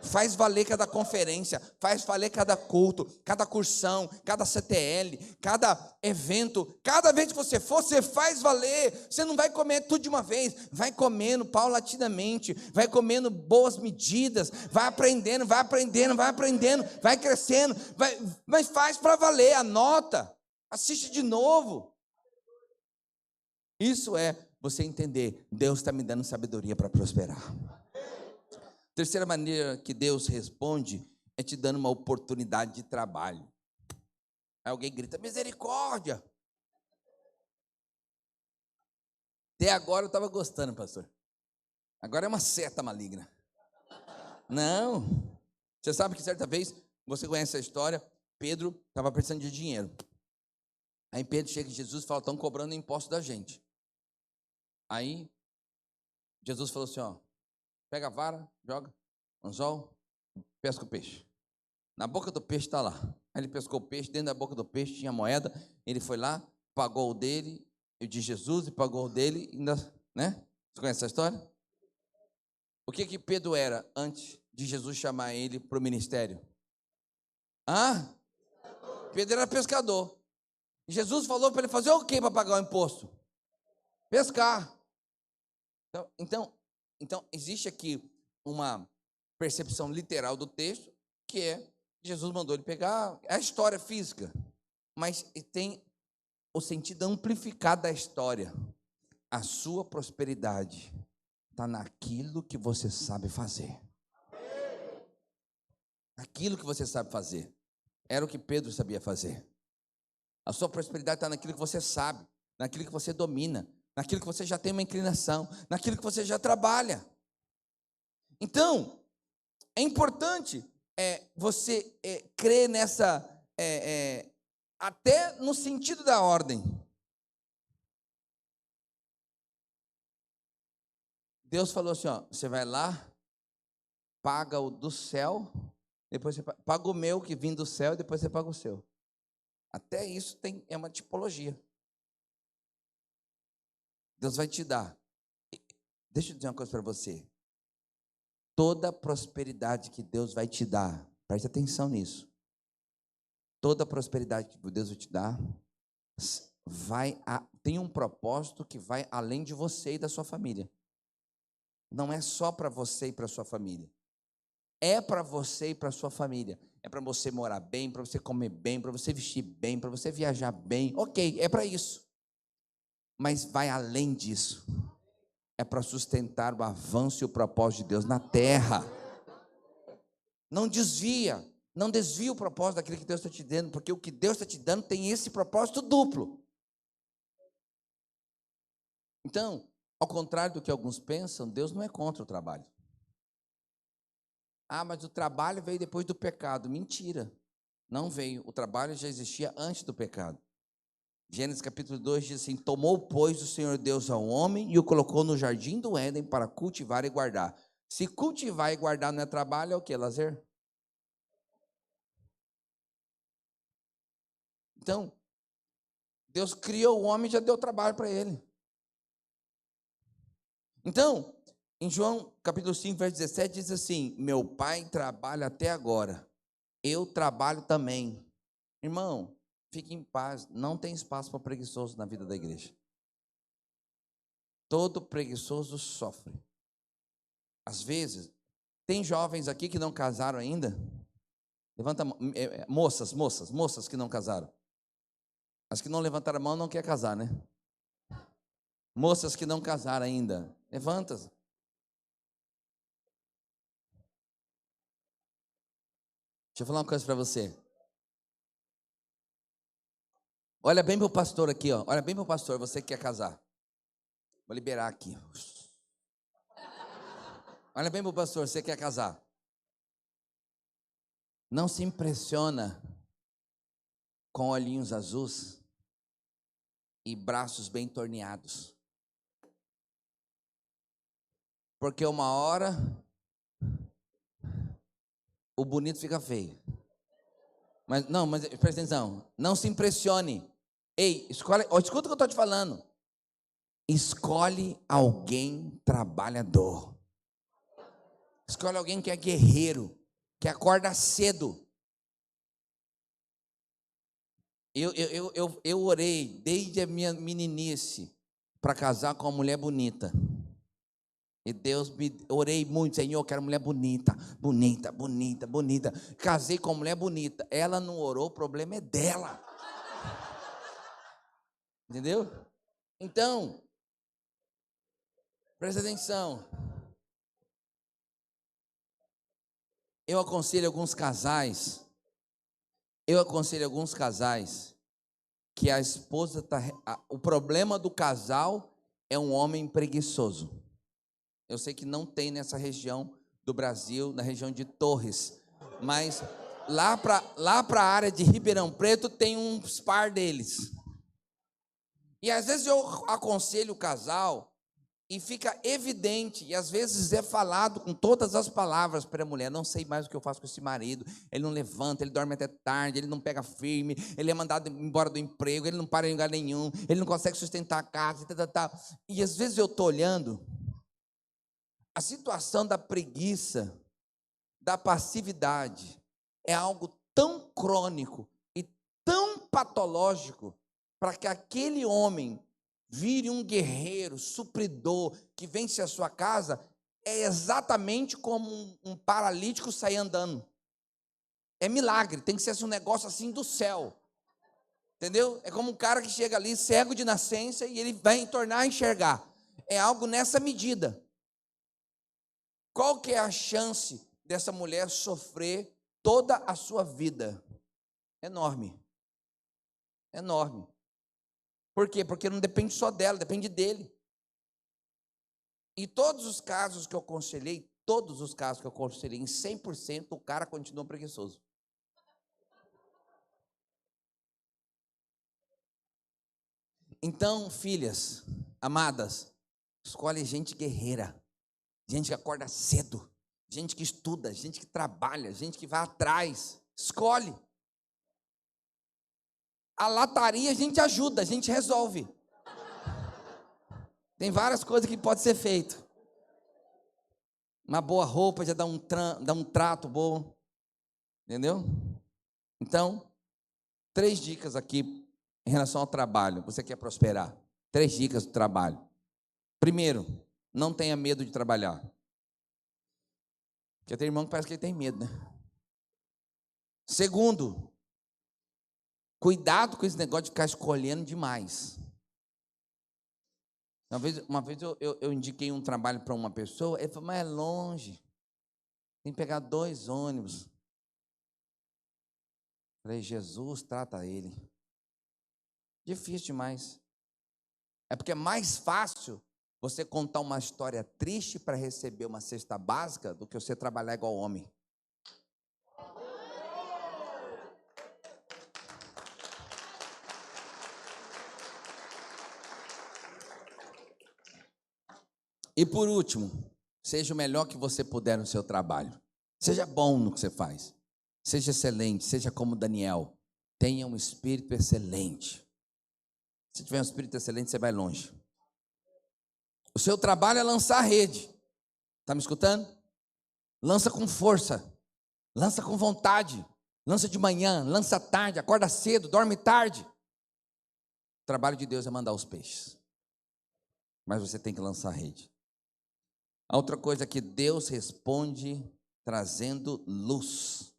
Faz valer cada conferência, faz valer cada culto, cada cursão, cada CTL, cada evento. Cada vez que você for, você faz valer. Você não vai comer tudo de uma vez, vai comendo paulatinamente, vai comendo boas medidas, vai aprendendo, vai crescendo, mas faz para valer, anota, assiste de novo. Isso é você entender, Deus está me dando sabedoria para prosperar. Terceira maneira que Deus responde é te dando uma oportunidade de trabalho. Aí alguém grita, misericórdia. Até agora eu estava gostando, pastor. Agora é uma seta maligna. Não. Você sabe que certa vez, você conhece a história, Pedro estava precisando de dinheiro. Aí Pedro chega em Jesus e fala, estão cobrando imposto da gente. Aí Jesus falou assim, ó, pega a vara, joga, anzol, pesca o peixe. Na boca do peixe está lá. Aí ele pescou o peixe, dentro da boca do peixe tinha moeda. Ele foi lá, pagou o dele, o de Jesus, e pagou o dele, ainda, né? Você conhece essa história? O que Pedro era antes de Jesus chamar ele para o ministério? Pedro era pescador. Jesus falou para ele fazer o quê para pagar o imposto? Pescar. Então, existe aqui uma percepção literal do texto, que é, Jesus mandou ele pegar a história física, mas tem o sentido amplificado da história. A sua prosperidade está naquilo que você sabe fazer. Aquilo que você sabe fazer. Era o que Pedro sabia fazer. A sua prosperidade está naquilo que você sabe, naquilo que você domina, naquilo que você já tem uma inclinação, naquilo que você já trabalha. Então, é importante você crer nessa, até no sentido da ordem. Deus falou assim, ó, você vai lá, paga o do céu, depois você paga o meu que vem do céu, e depois você paga o seu. Até isso é uma tipologia. Deus vai te dar. Deixa eu dizer uma coisa para você. Toda prosperidade que Deus vai te dar, preste atenção nisso. Toda prosperidade que Deus vai te dar, tem um propósito que vai além de você e da sua família. Não é só para você e para sua família. É para você e para sua família. É para você morar bem, para você comer bem, para você vestir bem, para você viajar bem. Ok, é para isso. Mas vai além disso. É para sustentar o avanço e o propósito de Deus na terra. Não desvia o propósito daquilo que Deus está te dando, porque o que Deus está te dando tem esse propósito duplo. Então, ao contrário do que alguns pensam, Deus não é contra o trabalho. Mas o trabalho veio depois do pecado. Mentira, não veio. O trabalho já existia antes do pecado. Gênesis capítulo 2 diz assim, tomou, pois, o Senhor Deus ao homem e o colocou no jardim do Éden para cultivar e guardar. Se cultivar e guardar não é trabalho, é o que? Lazer? Então, Deus criou o homem e já deu trabalho para ele. Então, em João capítulo 5, verso 17, diz assim, meu pai trabalha até agora, eu trabalho também. Irmão, fique em paz, não tem espaço para preguiçoso na vida da igreja. Todo preguiçoso sofre. Às vezes, tem jovens aqui que não casaram ainda? Levanta a mão, moças que não casaram. As que não levantaram a mão não quer casar, né? Moças que não casaram ainda, levanta. Deixa eu falar uma coisa para você. Olha bem para o pastor aqui, ó. Olha bem para o pastor, você que quer casar. Vou liberar aqui. Olha bem para o pastor, você quer casar. Não se impressiona com olhinhos azuis e braços bem torneados. Porque uma hora o bonito fica feio. Mas presta atenção, não se impressione. Ei, escuta o que eu estou te falando. Escolhe alguém trabalhador. Escolhe alguém que é guerreiro, que acorda cedo. Eu orei desde a minha meninice para casar com uma mulher bonita. E orei muito, Senhor, eu quero mulher bonita, bonita, bonita, bonita. Casei com uma mulher bonita. Ela não orou, o problema é dela. Entendeu? Então, presta atenção. Eu aconselho alguns casais que a esposa o problema do casal é um homem preguiçoso. Eu sei que não tem nessa região do Brasil, na região de Torres, mas lá para a área de Ribeirão Preto tem uns par deles. E às vezes eu aconselho o casal e fica evidente, e às vezes é falado com todas as palavras para a mulher: não sei mais o que eu faço com esse marido, ele não levanta, ele dorme até tarde, ele não pega firme, ele é mandado embora do emprego, ele não para em lugar nenhum, ele não consegue sustentar a casa, e às vezes eu estou olhando, a situação da preguiça, da passividade, é algo tão crônico e tão patológico, para que aquele homem vire um guerreiro, supridor, que vence a sua casa, é exatamente como um paralítico sair andando. É milagre, tem que ser um negócio assim do céu. Entendeu? É como um cara que chega ali cego de nascença e ele vai tornar a enxergar. É algo nessa medida. Qual que é a chance dessa mulher sofrer toda a sua vida? Enorme. Enorme. Por quê? Porque não depende só dela, depende dele. E todos os casos que eu aconselhei, em 100%, o cara continua preguiçoso. Então, filhas, amadas, escolhe gente guerreira, gente que acorda cedo, gente que estuda, gente que trabalha, gente que vai atrás. Escolhe. A lataria a gente ajuda, a gente resolve. Tem várias coisas que pode ser feito. Uma boa roupa já dá um trato bom. Entendeu? Então, 3 dicas aqui em relação ao trabalho. Você quer prosperar? 3 dicas do trabalho. Primeiro, não tenha medo de trabalhar. Porque tem irmão que parece que ele tem medo, né? Segundo, cuidado com esse negócio de ficar escolhendo demais. Uma vez eu indiquei um trabalho para uma pessoa, ele falou: mas é longe, tem que pegar 2 ônibus. Falei: Jesus, trata ele. Difícil demais. É porque é mais fácil você contar uma história triste para receber uma cesta básica do que você trabalhar igual homem. E por último, seja o melhor que você puder no seu trabalho. Seja bom no que você faz. Seja excelente, seja como Daniel. Tenha um espírito excelente. Se tiver um espírito excelente, você vai longe. O seu trabalho é lançar a rede. Está me escutando? Lança com força. Lança com vontade. Lança de manhã, lança à tarde, acorda cedo, dorme tarde. O trabalho de Deus é mandar os peixes. Mas você tem que lançar a rede. A outra coisa é que Deus responde trazendo luz.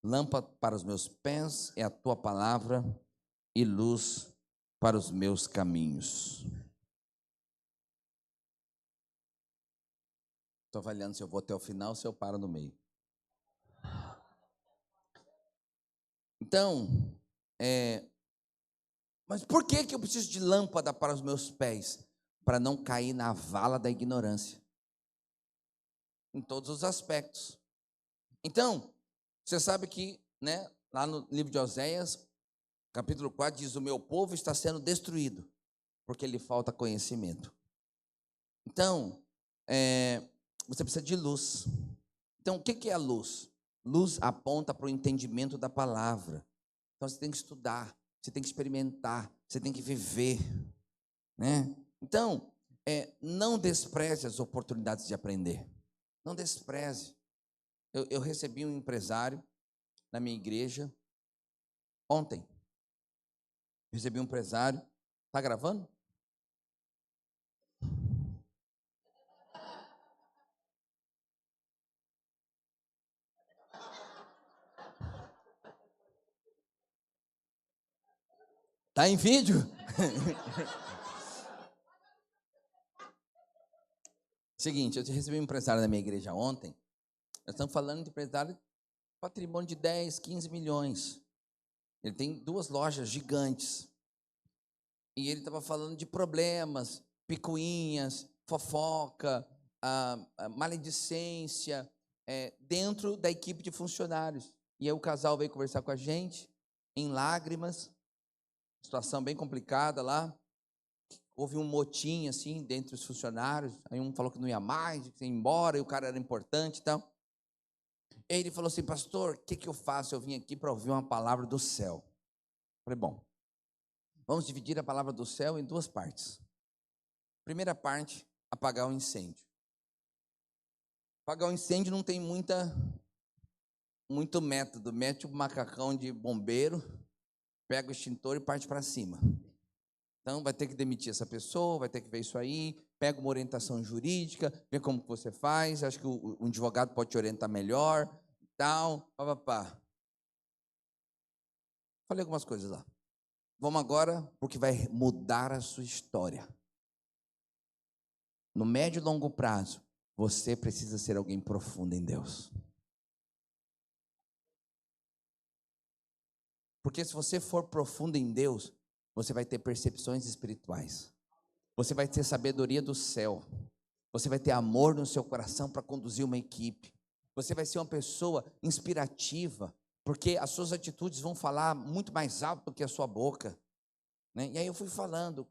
Lâmpada para os meus pés é a tua palavra e luz para os meus caminhos. Estou avaliando se eu vou até o final ou se eu paro no meio. Então, mas por que eu preciso de lâmpada para os meus pés? Para não cair na vala da ignorância. Em todos os aspectos. Então, você sabe que, né, lá no livro de Oséias, capítulo 4, diz: o meu povo está sendo destruído, porque lhe falta conhecimento. Então, você precisa de luz. Então, o que é a luz? Luz aponta para o entendimento da palavra. Então, você tem que estudar, você tem que experimentar, você tem que viver, né? Então, não despreze as oportunidades de aprender. Não despreze. Eu recebi um empresário na minha igreja ontem. Recebi um empresário. Está gravando? Está em vídeo? Seguinte, eu recebi um empresário na minha igreja ontem. Nós estamos falando de empresário de patrimônio de 10, 15 milhões. Ele tem 2 lojas gigantes. E ele estava falando de problemas, picuinhas, fofoca, maledicência, dentro da equipe de funcionários. E aí o casal veio conversar com a gente, em lágrimas, situação bem complicada lá. Houve um motim, assim, dentre os funcionários. Aí um falou que não ia mais, que ia embora, e o cara era importante e tal. E aí ele falou assim: pastor, o que eu faço? Eu vim aqui para ouvir uma palavra do céu. Falei, bom, vamos dividir a palavra do céu em 2 partes. Primeira parte, apagar o incêndio. Apagar o incêndio não tem muito método. Mete o macacão de bombeiro, pega o extintor e parte para cima. Então, vai ter que demitir essa pessoa, vai ter que ver isso aí, pega uma orientação jurídica, vê como que você faz, acho que o advogado pode te orientar melhor, tal, papapá. Falei algumas coisas lá. Vamos agora, porque vai mudar a sua história. No médio e longo prazo, você precisa ser alguém profundo em Deus. Porque se você for profundo em Deus, você vai ter percepções espirituais. Você vai ter sabedoria do céu. Você vai ter amor no seu coração para conduzir uma equipe. Você vai ser uma pessoa inspirativa, porque as suas atitudes vão falar muito mais alto do que a sua boca, né? E aí eu fui falando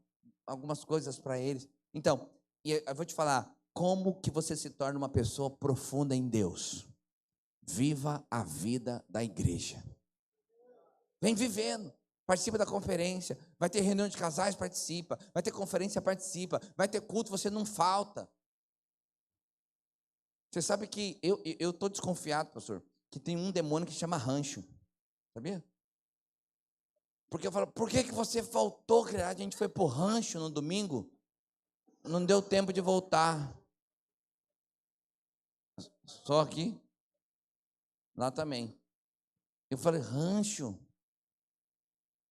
algumas coisas para eles. Então, eu vou te falar, como que você se torna uma pessoa profunda em Deus? Viva a vida da igreja. Vem vivendo. Participa da conferência, vai ter reunião de casais, participa, vai ter conferência, participa, vai ter culto, você não falta. Você sabe que eu estou desconfiado, pastor, que tem um demônio que chama rancho, sabia? Porque eu falo, por que você faltou? A gente foi pro rancho no domingo, não deu tempo de voltar. Só aqui? Lá também. Eu falei, rancho?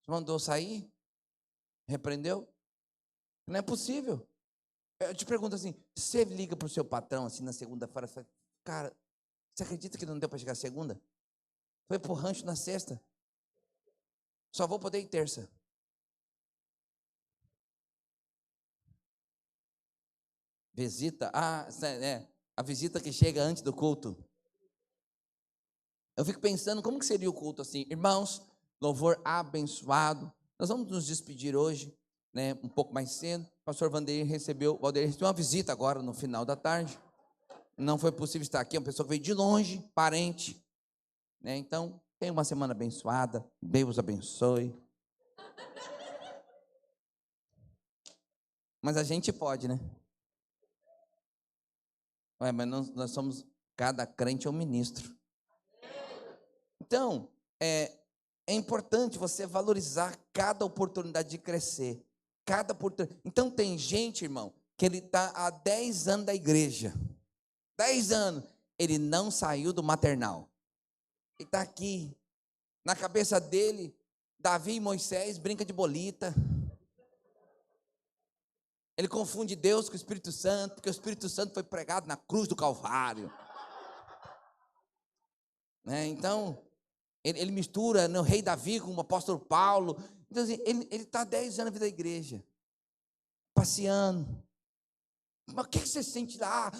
Você mandou sair? Repreendeu? Não é possível. Eu te pergunto assim, você liga para o seu patrão assim na segunda-feira e fala, cara, você acredita que não deu para chegar segunda? Foi pro rancho na sexta. Só vou poder ir terça. Visita? A visita que chega antes do culto. Eu fico pensando, como que seria o culto assim? Irmãos, louvor abençoado. Nós vamos nos despedir hoje, né, um pouco mais cedo. O pastor Valdeir recebeu uma visita agora no final da tarde. Não foi possível estar aqui, é uma pessoa que veio de longe, parente, né? Então, tenha uma semana abençoada. Deus abençoe. Mas a gente pode, né? Ué, mas nós somos, cada crente é um ministro. Então, é importante você valorizar cada oportunidade de crescer. Cada oportunidade. Então, tem gente, irmão, que ele está há 10 anos da igreja. 10 anos. Ele não saiu do maternal. Ele está aqui. Na cabeça dele, Davi e Moisés brinca de bolita. Ele confunde Deus com o Espírito Santo, porque o Espírito Santo foi pregado na cruz do Calvário. Né? Então, ele mistura o rei Davi com o apóstolo Paulo. Então, assim, ele está há 10 anos na vida da igreja, passeando. Mas o que você sente lá?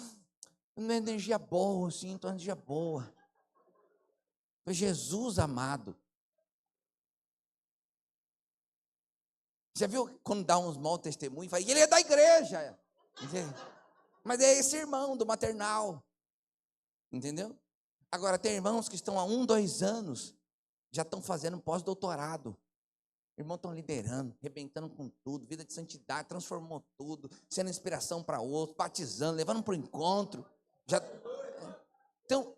Uma energia boa, assim, uma energia boa. Foi Jesus amado. Você viu quando dá uns maus testemunhos? Fala, ele é da igreja. Mas é esse irmão do maternal. Entendeu? Agora, tem irmãos que estão há 1, 2 anos, já estão fazendo pós-doutorado. Irmãos estão liderando, arrebentando com tudo, vida de santidade, transformou tudo, sendo inspiração para outros, batizando, levando para o encontro. Então,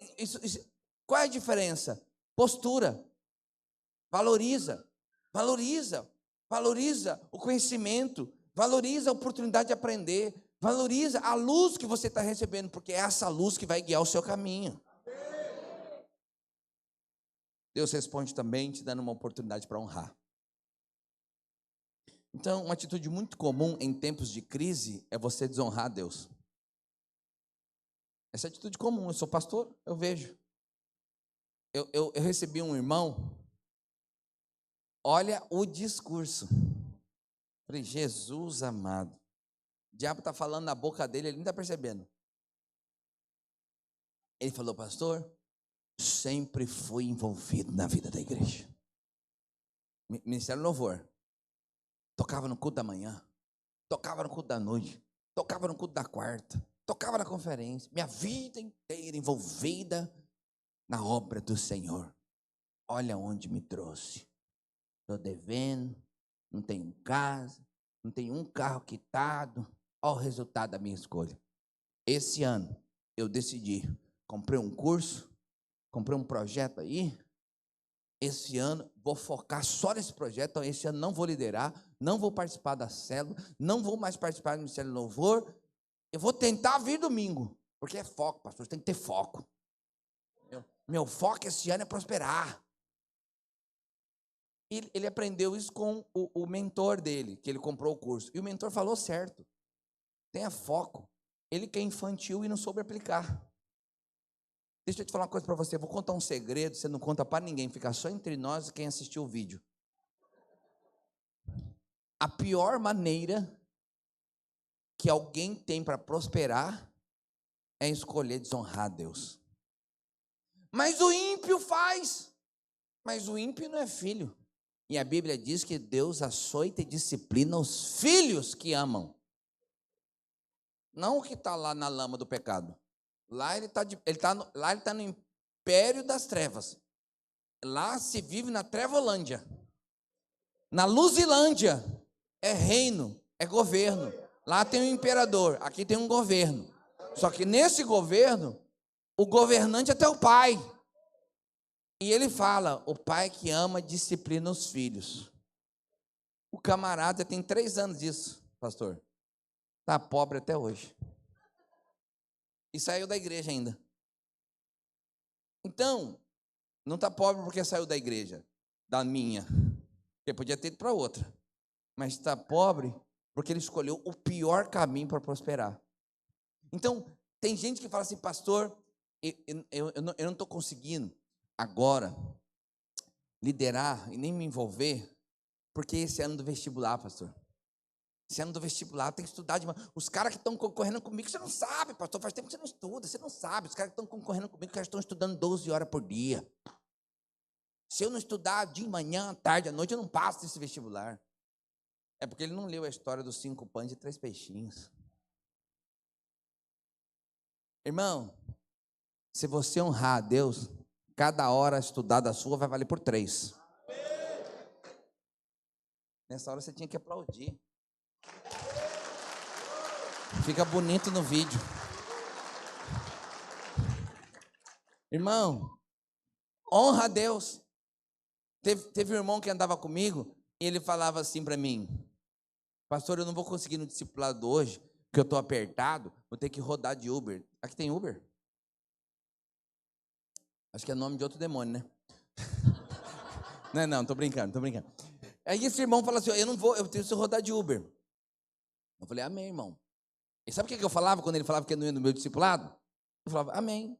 qual é a diferença? Postura. Valoriza o conhecimento, valoriza a oportunidade de aprender, valoriza a luz que você está recebendo, porque é essa luz que vai guiar o seu caminho. Deus responde também te dando uma oportunidade para honrar. Então, uma atitude muito comum em tempos de crise é você desonrar a Deus. Essa é a atitude comum. Eu sou pastor, eu vejo. Eu recebi um irmão. Olha o discurso. Falei, Jesus amado. O diabo está falando na boca dele, ele nem está percebendo. Ele falou, pastor, sempre fui envolvido na vida da igreja. Ministério Louvor. Tocava no culto da manhã, tocava no culto da noite, tocava no culto da quarta, tocava na conferência. Minha vida inteira envolvida na obra do Senhor. Olha onde me trouxe. Estou devendo, não tenho casa, não tenho um carro quitado. Olha o resultado da minha escolha. Esse ano eu decidi, comprei um curso, comprei um projeto aí. Esse ano vou focar só nesse projeto. Então, esse ano não vou liderar, não vou participar da célula, não vou mais participar do Ministério do Louvor. Eu vou tentar vir domingo, porque é foco, pastor, tem que ter foco. Meu foco esse ano é prosperar. Ele aprendeu isso com o mentor dele, que ele comprou o curso. E o mentor falou certo. Tenha foco. Ele que é infantil e não soube aplicar. Deixa eu te falar uma coisa para você. Eu vou contar um segredo, você não conta para ninguém, fica só entre nós e quem assistiu o vídeo. A pior maneira que alguém tem para prosperar é escolher desonrar a Deus. Mas o ímpio faz. Mas o ímpio não é filho. E a Bíblia diz que Deus açoita e disciplina os filhos que amam. Não o que está lá na lama do pecado. Lá ele está no império das trevas. Lá se vive na Trevolândia. Na Luzilândia é reino, é governo. Lá tem um imperador, aqui tem um governo. Só que nesse governo, o governante é teu pai. E ele fala, o pai que ama disciplina os filhos. O camarada tem 3 anos disso, pastor. Está pobre até hoje. E saiu da igreja ainda. Então, não está pobre porque saiu da igreja, da minha. Porque podia ter ido para outra. Mas está pobre porque ele escolheu o pior caminho para prosperar. Então, tem gente que fala assim, pastor, eu não estou conseguindo agora liderar e nem me envolver, porque esse ano do vestibular, pastor. Esse ano do vestibular tem que estudar demais. Os caras que estão concorrendo comigo, você não sabe, pastor, faz tempo que você não estuda, você não sabe. Os caras que estão concorrendo comigo, estão estudando 12 horas por dia. Se eu não estudar de manhã, à tarde, à noite, eu não passo desse vestibular. É porque ele não leu a história dos 5 pães e 3 peixinhos. Irmão, se você honrar a Deus, cada hora estudada sua vai valer por 3. Nessa hora você tinha que aplaudir. Fica bonito no vídeo. Irmão, honra a Deus. Teve um irmão que andava comigo e ele falava assim para mim, pastor, eu não vou conseguir no discipulado hoje, porque eu estou apertado, vou ter que rodar de Uber. Aqui tem Uber? Acho que é nome de outro demônio, né? Não, tô brincando. Aí esse irmão fala assim, eu tenho que rodar de Uber. Eu falei, amém, irmão. E sabe o que eu falava quando ele falava que não ia no meu discipulado? Eu falava, amém,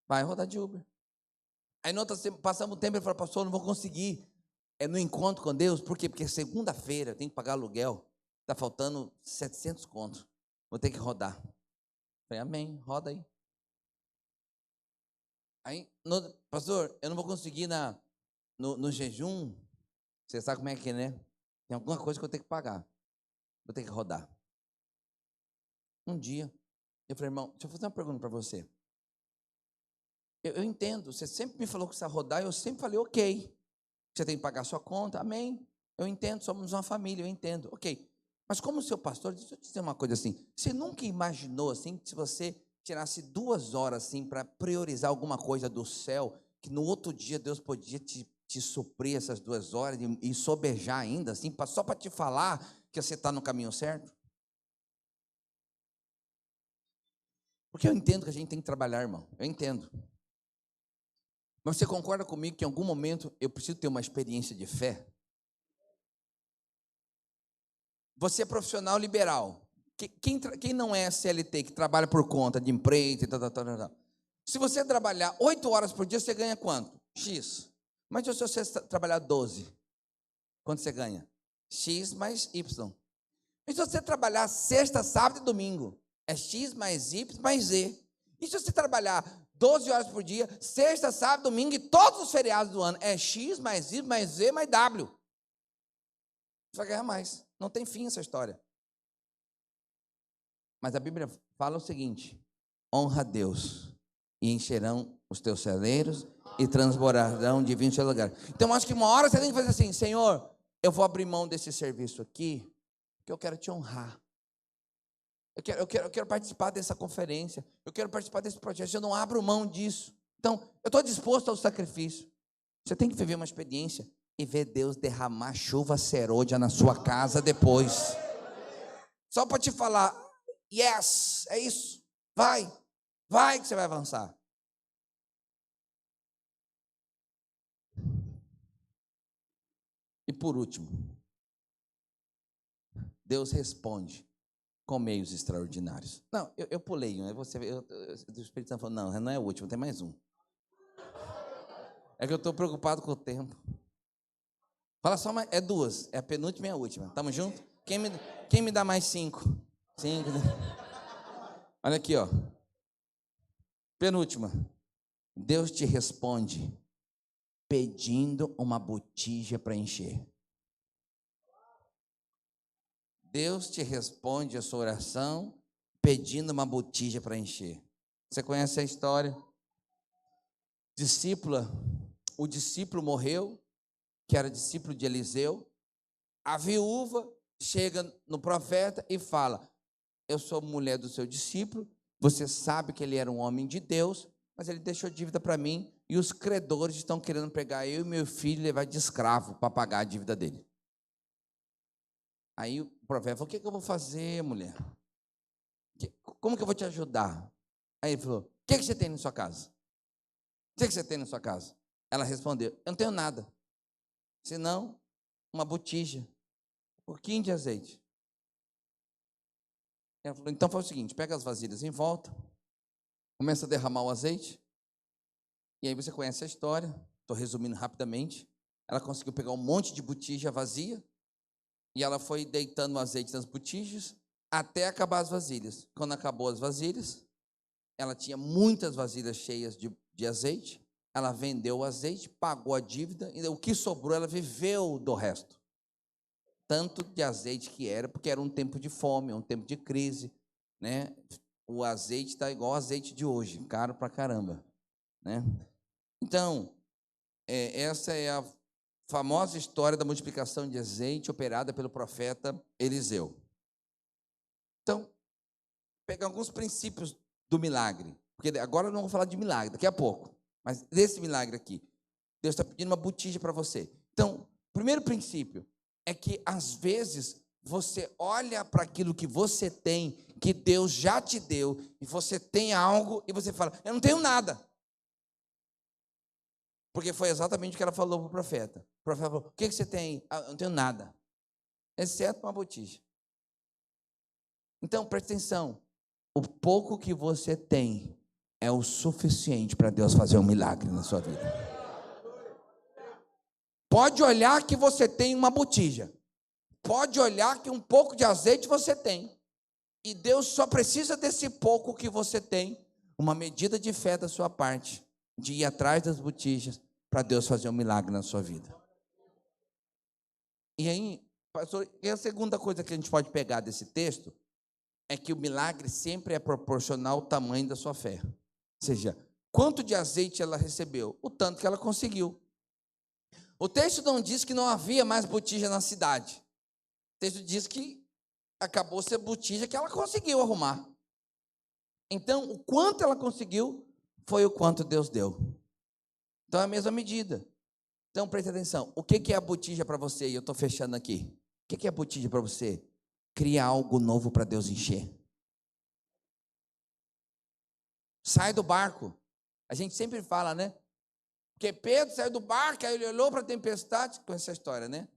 vai rodar de Uber. Aí passamos um tempo, ele falou, pastor, eu não vou conseguir no encontro com Deus. Por quê? Porque segunda-feira eu tenho que pagar aluguel, está faltando 700 contos, vou ter que rodar. Eu falei, amém, roda aí. Aí, pastor, eu não vou conseguir no jejum, você sabe como é que é, né? Tem alguma coisa que eu tenho que pagar, vou ter que rodar. Um dia, eu falei, irmão, deixa eu fazer uma pergunta para você. Eu entendo, você sempre me falou que você ia rodar, eu sempre falei, ok. Você tem que pagar a sua conta, amém. Eu entendo, somos uma família, eu entendo, ok. Mas como seu pastor, deixa eu te dizer uma coisa assim, você nunca imaginou assim, que se você tirasse 2 horas assim para priorizar alguma coisa do céu, que no outro dia Deus podia te suprir essas 2 horas e sobejar ainda, assim, só para te falar que você está no caminho certo? Porque eu entendo que a gente tem que trabalhar, irmão, eu entendo. Mas você concorda comigo que em algum momento eu preciso ter uma experiência de fé? Você é profissional liberal. Quem não é CLT, que trabalha por conta de empreita e tal. Se você trabalhar 8 horas por dia, você ganha quanto? X. Mas se você trabalhar 12, quanto você ganha? X mais Y. E se você trabalhar sexta, sábado e domingo, é X mais Y mais Z. E se você trabalhar 12 horas por dia, sexta, sábado, domingo e todos os feriados do ano, é X mais Y mais Z mais W. Você vai ganhar mais. Não tem fim essa história. Mas a Bíblia fala o seguinte: honra a Deus e encherão os teus celeiros e transbordarão de vinho no seu lugar. Então, eu acho que uma hora você tem que fazer assim: Senhor, eu vou abrir mão desse serviço aqui, porque eu quero te honrar. Eu quero participar dessa conferência, eu quero participar desse projeto, eu não abro mão disso. Então, eu estou disposto ao sacrifício. Você tem que viver uma experiência e ver Deus derramar chuva serôdia na sua casa depois. Só para te falar, yes, é isso, vai que você vai avançar. E por último, Deus responde com meios extraordinários. Não, eu pulei, né? O Espírito Santo falou, não é o último, tem mais um. É que eu estou preocupado com o tempo. Fala só, é 2, é a penúltima e a última. Tamo junto? Quem me dá mais 5? 5. Olha aqui, ó. Penúltima. Deus te responde pedindo uma botija para encher. Deus te responde a sua oração pedindo uma botija para encher. Você conhece a história? O discípulo morreu, que era discípulo de Eliseu. A viúva chega no profeta e fala: eu sou mulher do seu discípulo, você sabe que ele era um homem de Deus, mas ele deixou dívida para mim e os credores estão querendo pegar eu e meu filho e levar de escravo para pagar a dívida dele. Aí o profeta falou: o que eu vou fazer, mulher? Como que eu vou te ajudar? Aí ele falou: o que você tem na sua casa? O que você tem na sua casa? Ela respondeu: eu não tenho nada, senão uma botija, um pouquinho de azeite. Ela falou: então faz o seguinte, pega as vasilhas em volta, começa a derramar o azeite, e aí você conhece a história, estou resumindo rapidamente. Ela conseguiu pegar um monte de botija vazia, e ela foi deitando o azeite nas botijas, até acabar as vasilhas. Quando acabou as vasilhas, ela tinha muitas vasilhas cheias de azeite, ela vendeu o azeite, pagou a dívida, e o que sobrou ela viveu do resto. Tanto de azeite que era, porque era um tempo de fome, um tempo de crise, né? O azeite está igual ao azeite de hoje, caro pra caramba, né? Então, essa é a famosa história da multiplicação de azeite operada pelo profeta Eliseu. Então, pegar alguns princípios do milagre, porque agora eu não vou falar de milagre, daqui a pouco, mas desse milagre aqui, Deus está pedindo uma botija para você. Então, o primeiro princípio é que, às vezes, você olha para aquilo que você tem, que Deus já te deu, e você tem algo, e você fala: eu não tenho nada. Porque foi exatamente o que ela falou para o profeta. O profeta falou: o que você tem? Ah, eu não tenho nada, exceto uma botija. Então, preste atenção. O pouco que você tem é o suficiente para Deus fazer um milagre na sua vida. Pode olhar que você tem uma botija. Pode olhar que um pouco de azeite você tem. E Deus só precisa desse pouco que você tem, uma medida de fé da sua parte, de ir atrás das botijas, para Deus fazer um milagre na sua vida. E aí, pastor, e a segunda coisa que a gente pode pegar desse texto é que o milagre sempre é proporcional ao tamanho da sua fé. Ou seja, quanto de azeite ela recebeu? O tanto que ela conseguiu. O texto não diz que não havia mais botija na cidade. O texto diz que acabou ser botija que ela conseguiu arrumar. Então, o quanto ela conseguiu foi o quanto Deus deu. Então, é a mesma medida. Então, preste atenção. O que é a botija para você? E eu estou fechando aqui. O que é a botija para você? Cria algo novo para Deus encher. Sai do barco. A gente sempre fala, né? Porque Pedro saiu do barco, aí ele olhou para a tempestade. Conhece essa história, né?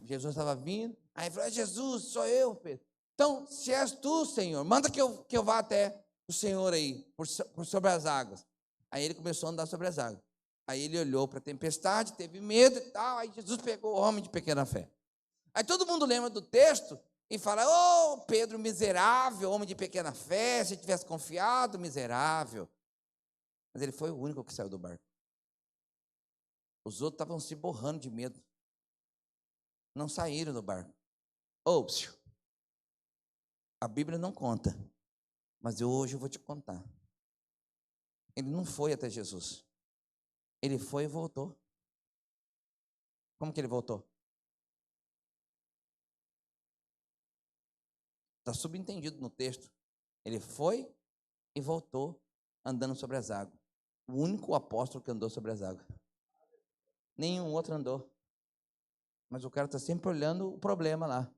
Jesus estava vindo. Aí ele falou: Jesus, sou eu, Pedro. Então, se és tu, Senhor, manda que eu vá até o Senhor aí, por sobre as águas. Aí ele começou a andar sobre as águas. Aí ele olhou para a tempestade, teve medo e tal. Aí Jesus pegou o homem de pequena fé. Aí todo mundo lembra do texto e fala: ô Pedro miserável, homem de pequena fé, se tivesse confiado, miserável. Mas ele foi o único que saiu do barco. Os outros estavam se borrando de medo. Não saíram do barco. A Bíblia não conta, mas hoje eu vou te contar. Ele não foi até Jesus. Ele foi e voltou. Como que ele voltou? Está subentendido no texto. Ele foi e voltou andando sobre as águas. O único apóstolo que andou sobre as águas. Nenhum outro andou. Mas o cara está sempre olhando o problema lá.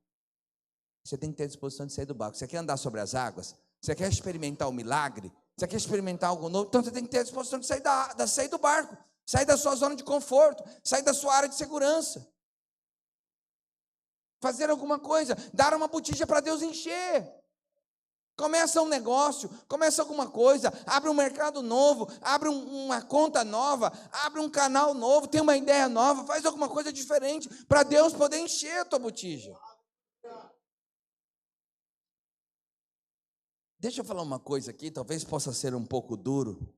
Você tem que ter a disposição de sair do barco. Você quer andar sobre as águas? Você quer experimentar o milagre? Você quer experimentar algo novo? Então você tem que ter a disposição de sair do barco. Sair da sua zona de conforto. Sair da sua área de segurança. Fazer alguma coisa. Dar uma botija para Deus encher. Começa um negócio, começa alguma coisa, abre um mercado novo, abre uma conta nova, abre um canal novo, tem uma ideia nova, faz alguma coisa diferente para Deus poder encher a tua botija. Deixa eu falar uma coisa aqui, talvez possa ser um pouco duro,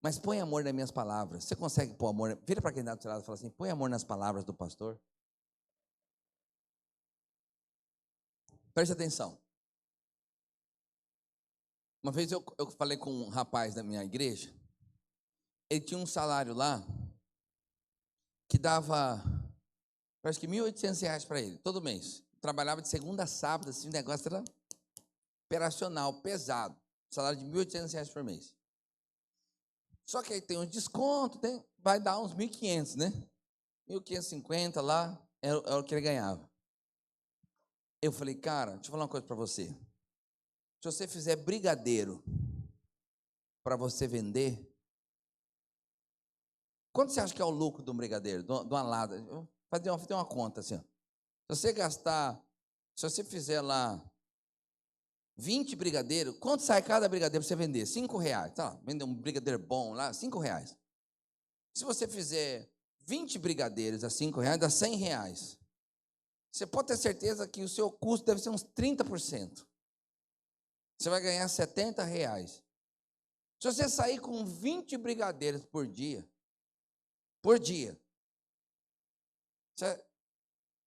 mas põe amor nas minhas palavras. Você consegue pôr amor? Vira para quem está do seu lado e fala assim: põe amor nas palavras do pastor. Preste atenção. Uma vez eu falei com um rapaz da minha igreja, ele tinha um salário lá que dava, parece que R$ 1.800 para ele, todo mês. Trabalhava de segunda a sábado, assim, o negócio era operacional, pesado. Salário de R$ 1.800 por mês. Só que aí tem um desconto, vai dar uns 1.500, né? 1.550 lá, era o que ele ganhava. Eu falei: cara, deixa eu falar uma coisa para você. Se você fizer brigadeiro para você vender, quanto você acha que é o lucro de um brigadeiro, de uma lata? Fazer uma conta assim, ó. Se você fizer lá 20 brigadeiros, quanto sai cada brigadeiro para você vender? R$5. Tá, vender um brigadeiro bom lá, R$5. Se você fizer 20 brigadeiros a R$5, dá R$100. Você pode ter certeza que o seu custo deve ser uns 30%. Você vai ganhar R$70. Se você sair com 20 brigadeiros por dia,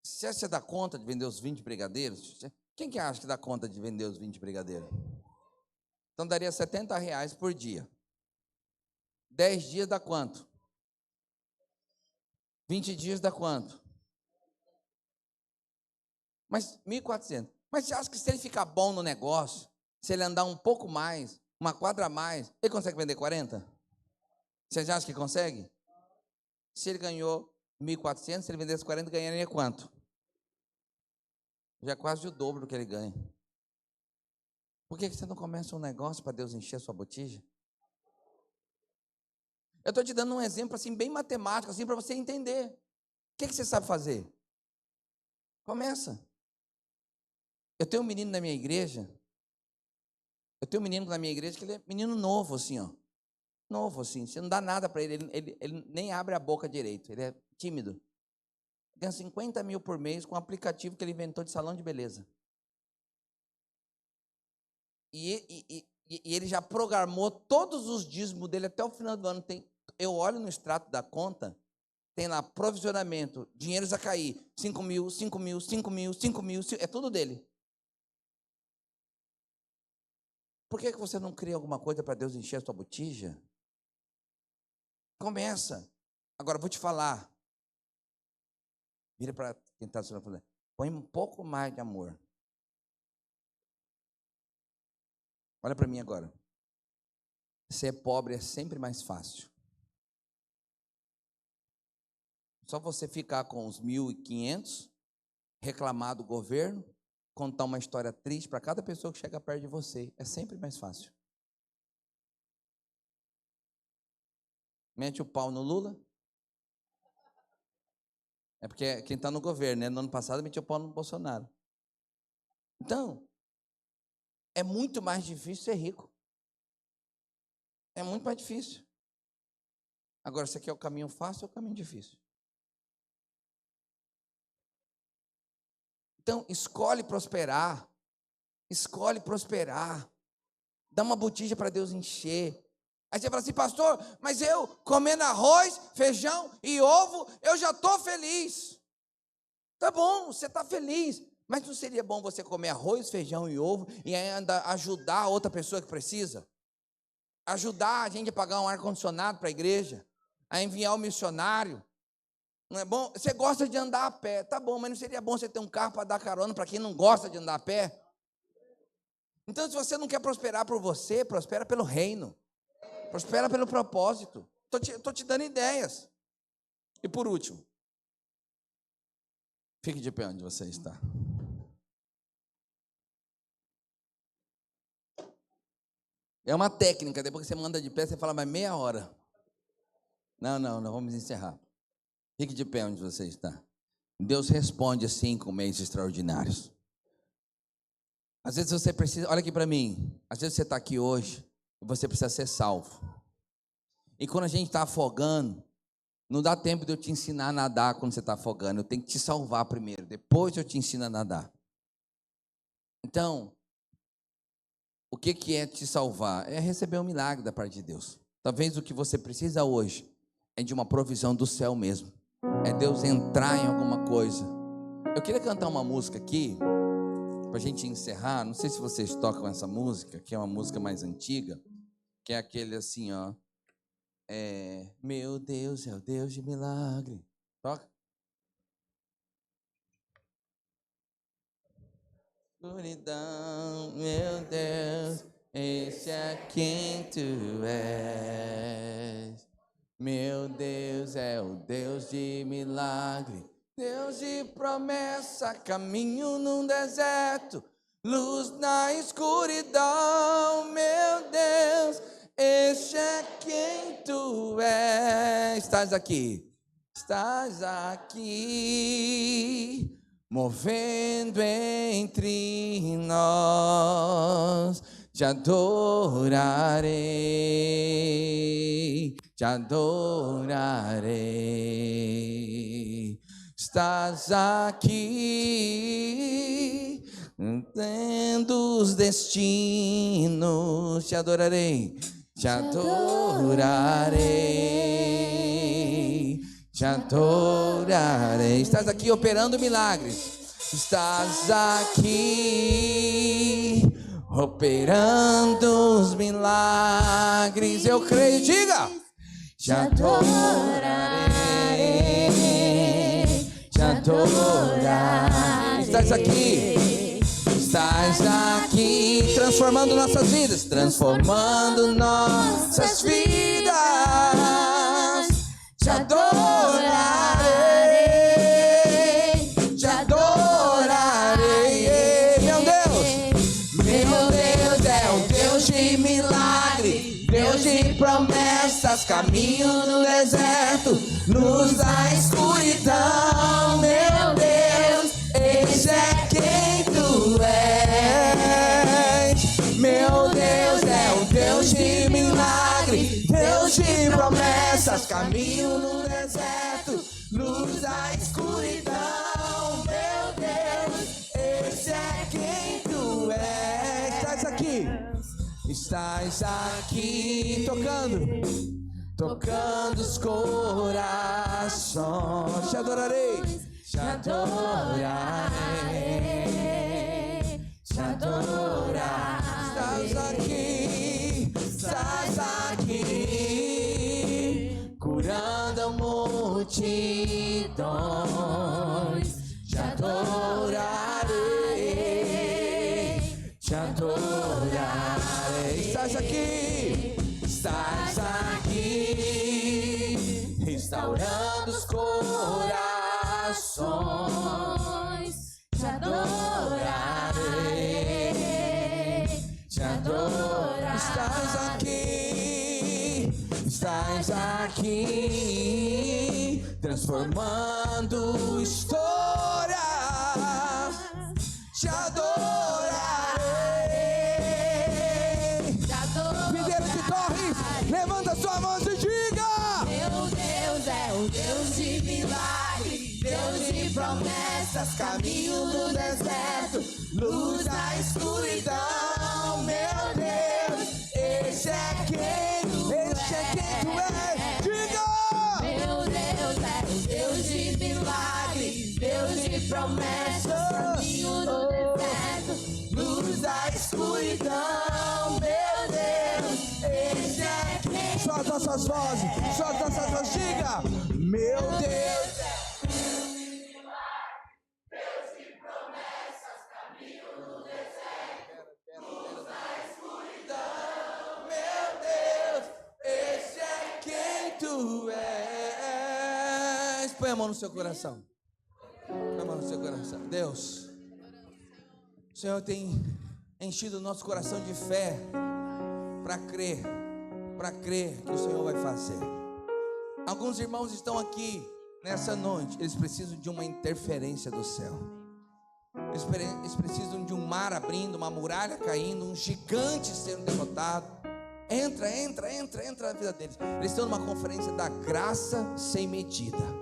você dá conta de vender os 20 brigadeiros? Quem que acha que dá conta de vender os 20 brigadeiros? Então daria R$70 por dia. 10 dias dá quanto? 20 dias dá quanto? Mas 1.400. Mas você acha que se ele ficar bom no negócio, se ele andar um pouco mais, uma quadra a mais, ele consegue vender 40? Você já acha que consegue? Se ele ganhou 1.400, se ele vendesse 40, ganharia quanto? Já é quase o dobro do que ele ganha. Por que você não começa um negócio para Deus encher a sua botija? Eu estou te dando um exemplo assim, bem matemático, assim, para você entender. O que você sabe fazer? Começa. Eu tenho um menino na minha igreja. Que ele é menino novo, assim, ó. Novo, assim. Você não dá nada para ele. Ele nem abre a boca direito. Ele é tímido. Ganha 50 mil por mês com um aplicativo que ele inventou de salão de beleza. E ele já programou todos os dízimos dele até o final do ano. Eu olho no extrato da conta, tem lá provisionamento, dinheiros a cair, 5 mil, 5 mil, 5 mil, 5 mil, é tudo dele. Por que você não cria alguma coisa para Deus encher a sua botija? Começa. Agora, vou te falar. Vira para quem está falando. Põe um pouco mais de amor. Olha para mim agora. Ser pobre é sempre mais fácil. Só você ficar com os 1.500, reclamar do governo, contar uma história triste para cada pessoa que chega perto de você. É sempre mais fácil. Mete o pau no Lula. É porque quem está no governo, né? No ano passado meteu o pau no Bolsonaro. Então, é muito mais difícil ser rico. É muito mais difícil. Agora, você quer o caminho fácil ou o caminho difícil? Então, escolhe prosperar. Escolhe prosperar. Dá uma botija para Deus encher. Aí você fala assim, pastor, mas eu comendo arroz, feijão e ovo, eu já estou feliz. Tá bom, você está feliz. Mas não seria bom você comer arroz, feijão e ovo e ainda ajudar a outra pessoa que precisa? Ajudar a gente a pagar um ar-condicionado para a igreja, a enviar um missionário. Não é bom? Você gosta de andar a pé, tá bom, mas não seria bom você ter um carro para dar carona para quem não gosta de andar a pé? Então, se você não quer prosperar por você, prospera pelo reino. Prospera pelo propósito. Estou te dando ideias. E por último, fique de pé onde você está. É uma técnica, depois que você manda de pé, você fala mais meia hora. Não, vamos encerrar. Fique de pé onde você está. Deus responde assim com meios extraordinários. Às vezes você precisa, olha aqui para mim, às vezes você está aqui hoje e você precisa ser salvo. E quando a gente está afogando, não dá tempo de eu te ensinar a nadar quando você está afogando. Eu tenho que te salvar primeiro, depois eu te ensino a nadar. Então, o que é te salvar? É receber um milagre da parte de Deus. Talvez o que você precisa hoje é de uma provisão do céu mesmo. É Deus entrar em alguma coisa. Eu queria cantar uma música aqui, para a gente encerrar. Não sei se vocês tocam essa música, que é uma música mais antiga, que é aquele assim, ó. Meu Deus é o Deus de milagre. Toca. Escuridão, meu Deus, esse é quem tu és. Meu Deus é o Deus de milagre, Deus de promessa, caminho num deserto, luz na escuridão. Meu Deus, esse é quem tu és. Estás aqui, movendo entre nós. Te adorarei, te adorarei. Estás aqui, tendo os destinos. Te adorarei, te adorarei, te adorarei. Estás aqui operando milagres. Estás aqui operando os milagres. Eu creio, diga. Te adorarei, te adorarei. Estás aqui transformando nossas vidas, transformando nossas vidas. Te adorarei, te adorarei. Meu Deus é o Deus de milagre, Deus de promessas, caminho no deserto, luz na escuridão. Meu Deus, esse é quem tu és. Meu Deus é o Deus de milagre, Deus de promessas, caminho no deserto, luz na escuridão. Meu Deus, esse é quem tu és. Estás aqui tocando os corações. Te adorarei, te adorarei, te adorarei. Estás aqui, curando multidões. Te adorarei, te adorarei. estás aqui, restaurando os corações. Te adorarei, te adorarei. Estás aqui, transformando histórias. Te adorarei. Videira de Torres, levanta sua mão e diga: Meu Deus é o Deus de milagre, Deus de promessas, caminho no deserto, luz na escuridão. Meu Deus, esse é quem tu és. Diga! Meu Deus é o Deus de milagre, Deus de promessas, caminho no deserto, luz da escuridão. Meu Deus, esse é quem Só as nossas vozes, diga: Meu Deus. Põe a mão no seu coração. Põe a mão no seu coração. Deus, o Senhor tem enchido o nosso coração de fé para crer que o Senhor vai fazer. Alguns irmãos estão aqui nessa noite, eles precisam de uma interferência do céu. Eles precisam de um mar abrindo, uma muralha caindo, um gigante sendo derrotado. Entra na vida deles. Eles estão numa conferência da graça sem medida.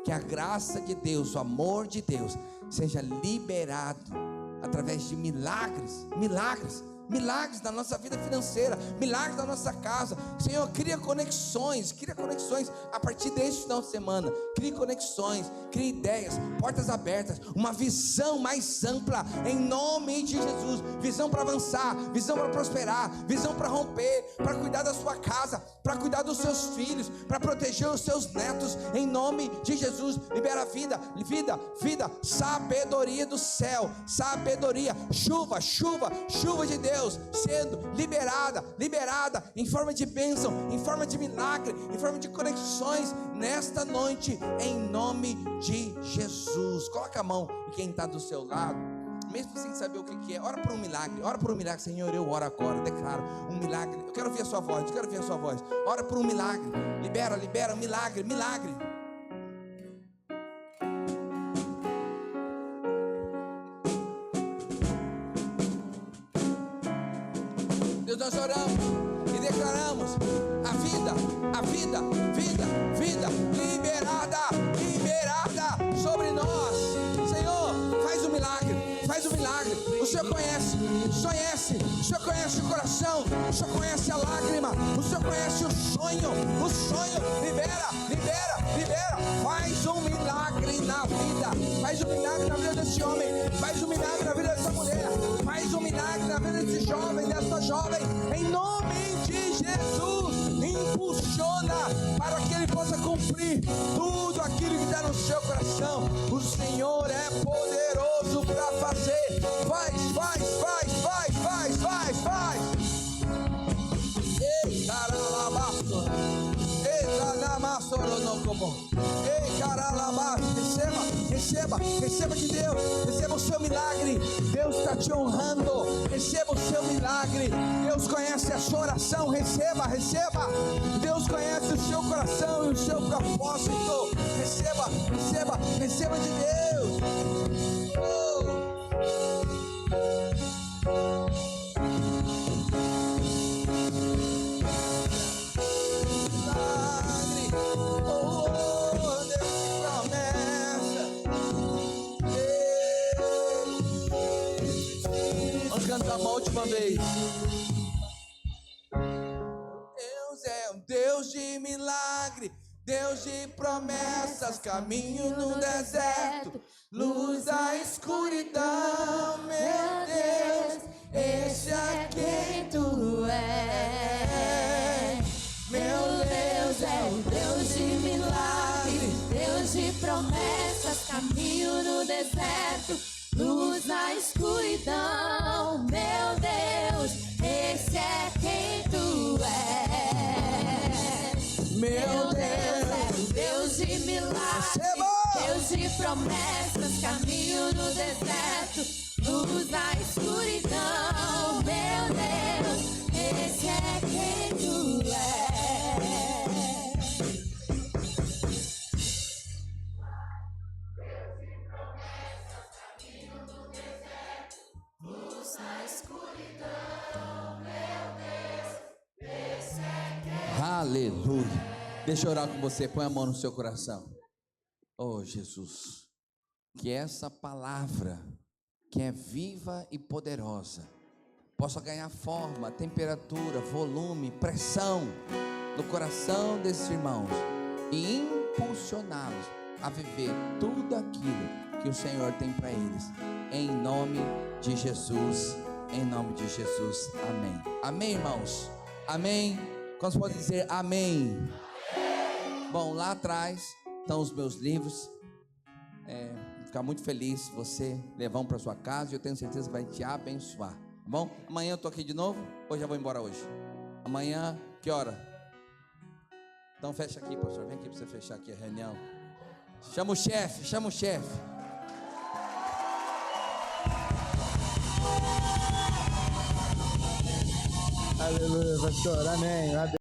Que a graça de Deus, o amor de Deus seja liberado através de milagres na nossa vida financeira, milagres na nossa casa. Senhor, cria conexões a partir deste final de semana. Crie conexões, crie ideias, portas abertas, uma visão mais ampla em nome de Jesus. Visão para avançar, visão para prosperar, visão para romper, para cuidar da sua casa, para cuidar dos seus filhos, para proteger os seus netos em nome de Jesus. Libera vida, sabedoria do céu, sabedoria, chuva de Deus sendo liberada em forma de bênção, em forma de milagre, em forma de conexões nesta noite, em nome de Jesus. Coloca a mão em quem está do seu lado, mesmo sem saber o que é. Ora por um milagre, Senhor, eu oro agora, declaro um milagre. Eu quero ouvir a sua voz, ora por um milagre, libera um milagre. Deus, nós oramos e declaramos a vida liberada sobre nós. Senhor, faz um milagre. O Senhor conhece, o Senhor conhece o coração, o Senhor conhece a lágrima, o Senhor conhece o sonho, libera, faz um milagre na vida desse homem, faz um milagre na vida dessa mulher, faz um milagre na vida desse jovem, dessa jovem, em nome de Jesus. Impulsiona para que ele possa cumprir tudo aquilo que está no seu coração. O Senhor é poderoso para fazer. Faz. Ei, caralabasto. Eita, namassoronocomo. Ei, caralabasto. Receba de Deus. Receba o seu milagre. Deus está te honrando. Receba o seu milagre. Deus conhece a sua oração. Receba. Deus conhece o seu coração e o seu propósito. Receba de Deus. Canta uma última vez. Deus é um Deus de milagre, Deus de promessas, caminho no deserto, luz da escuridão. Meu Deus, esse é quem tu és. Meu Deus é o Deus de milagre, Deus de promessas, caminho no deserto, luz na escuridão. Meu Deus, esse é quem tu Deus de milagres, Deus de promessas, caminho no deserto, luz na escuridão. Meu Deus, esse é quem tu és. Luz na escuridão, meu Deus, esse é quem. Aleluia. Deixa eu orar com você, põe a mão no seu coração. Oh, Jesus, que essa palavra, que é viva e poderosa, possa ganhar forma, temperatura, volume, pressão no coração desses irmãos e impulsioná-los a viver tudo aquilo que o Senhor tem para eles. Em nome de Jesus, em nome de Jesus. Amém. Amém, irmãos? Amém? Quantos podem dizer amém? Bom, lá atrás estão os meus livros. Vou ficar muito feliz se você levar um para sua casa, e eu tenho certeza que vai te abençoar, tá bom? Amanhã eu tô aqui de novo, ou já vou embora hoje? Amanhã, que hora? Então fecha aqui, pastor, vem aqui para você fechar aqui a reunião. Chama o chefe, chama o chefe. Aleluia, pastor, amém.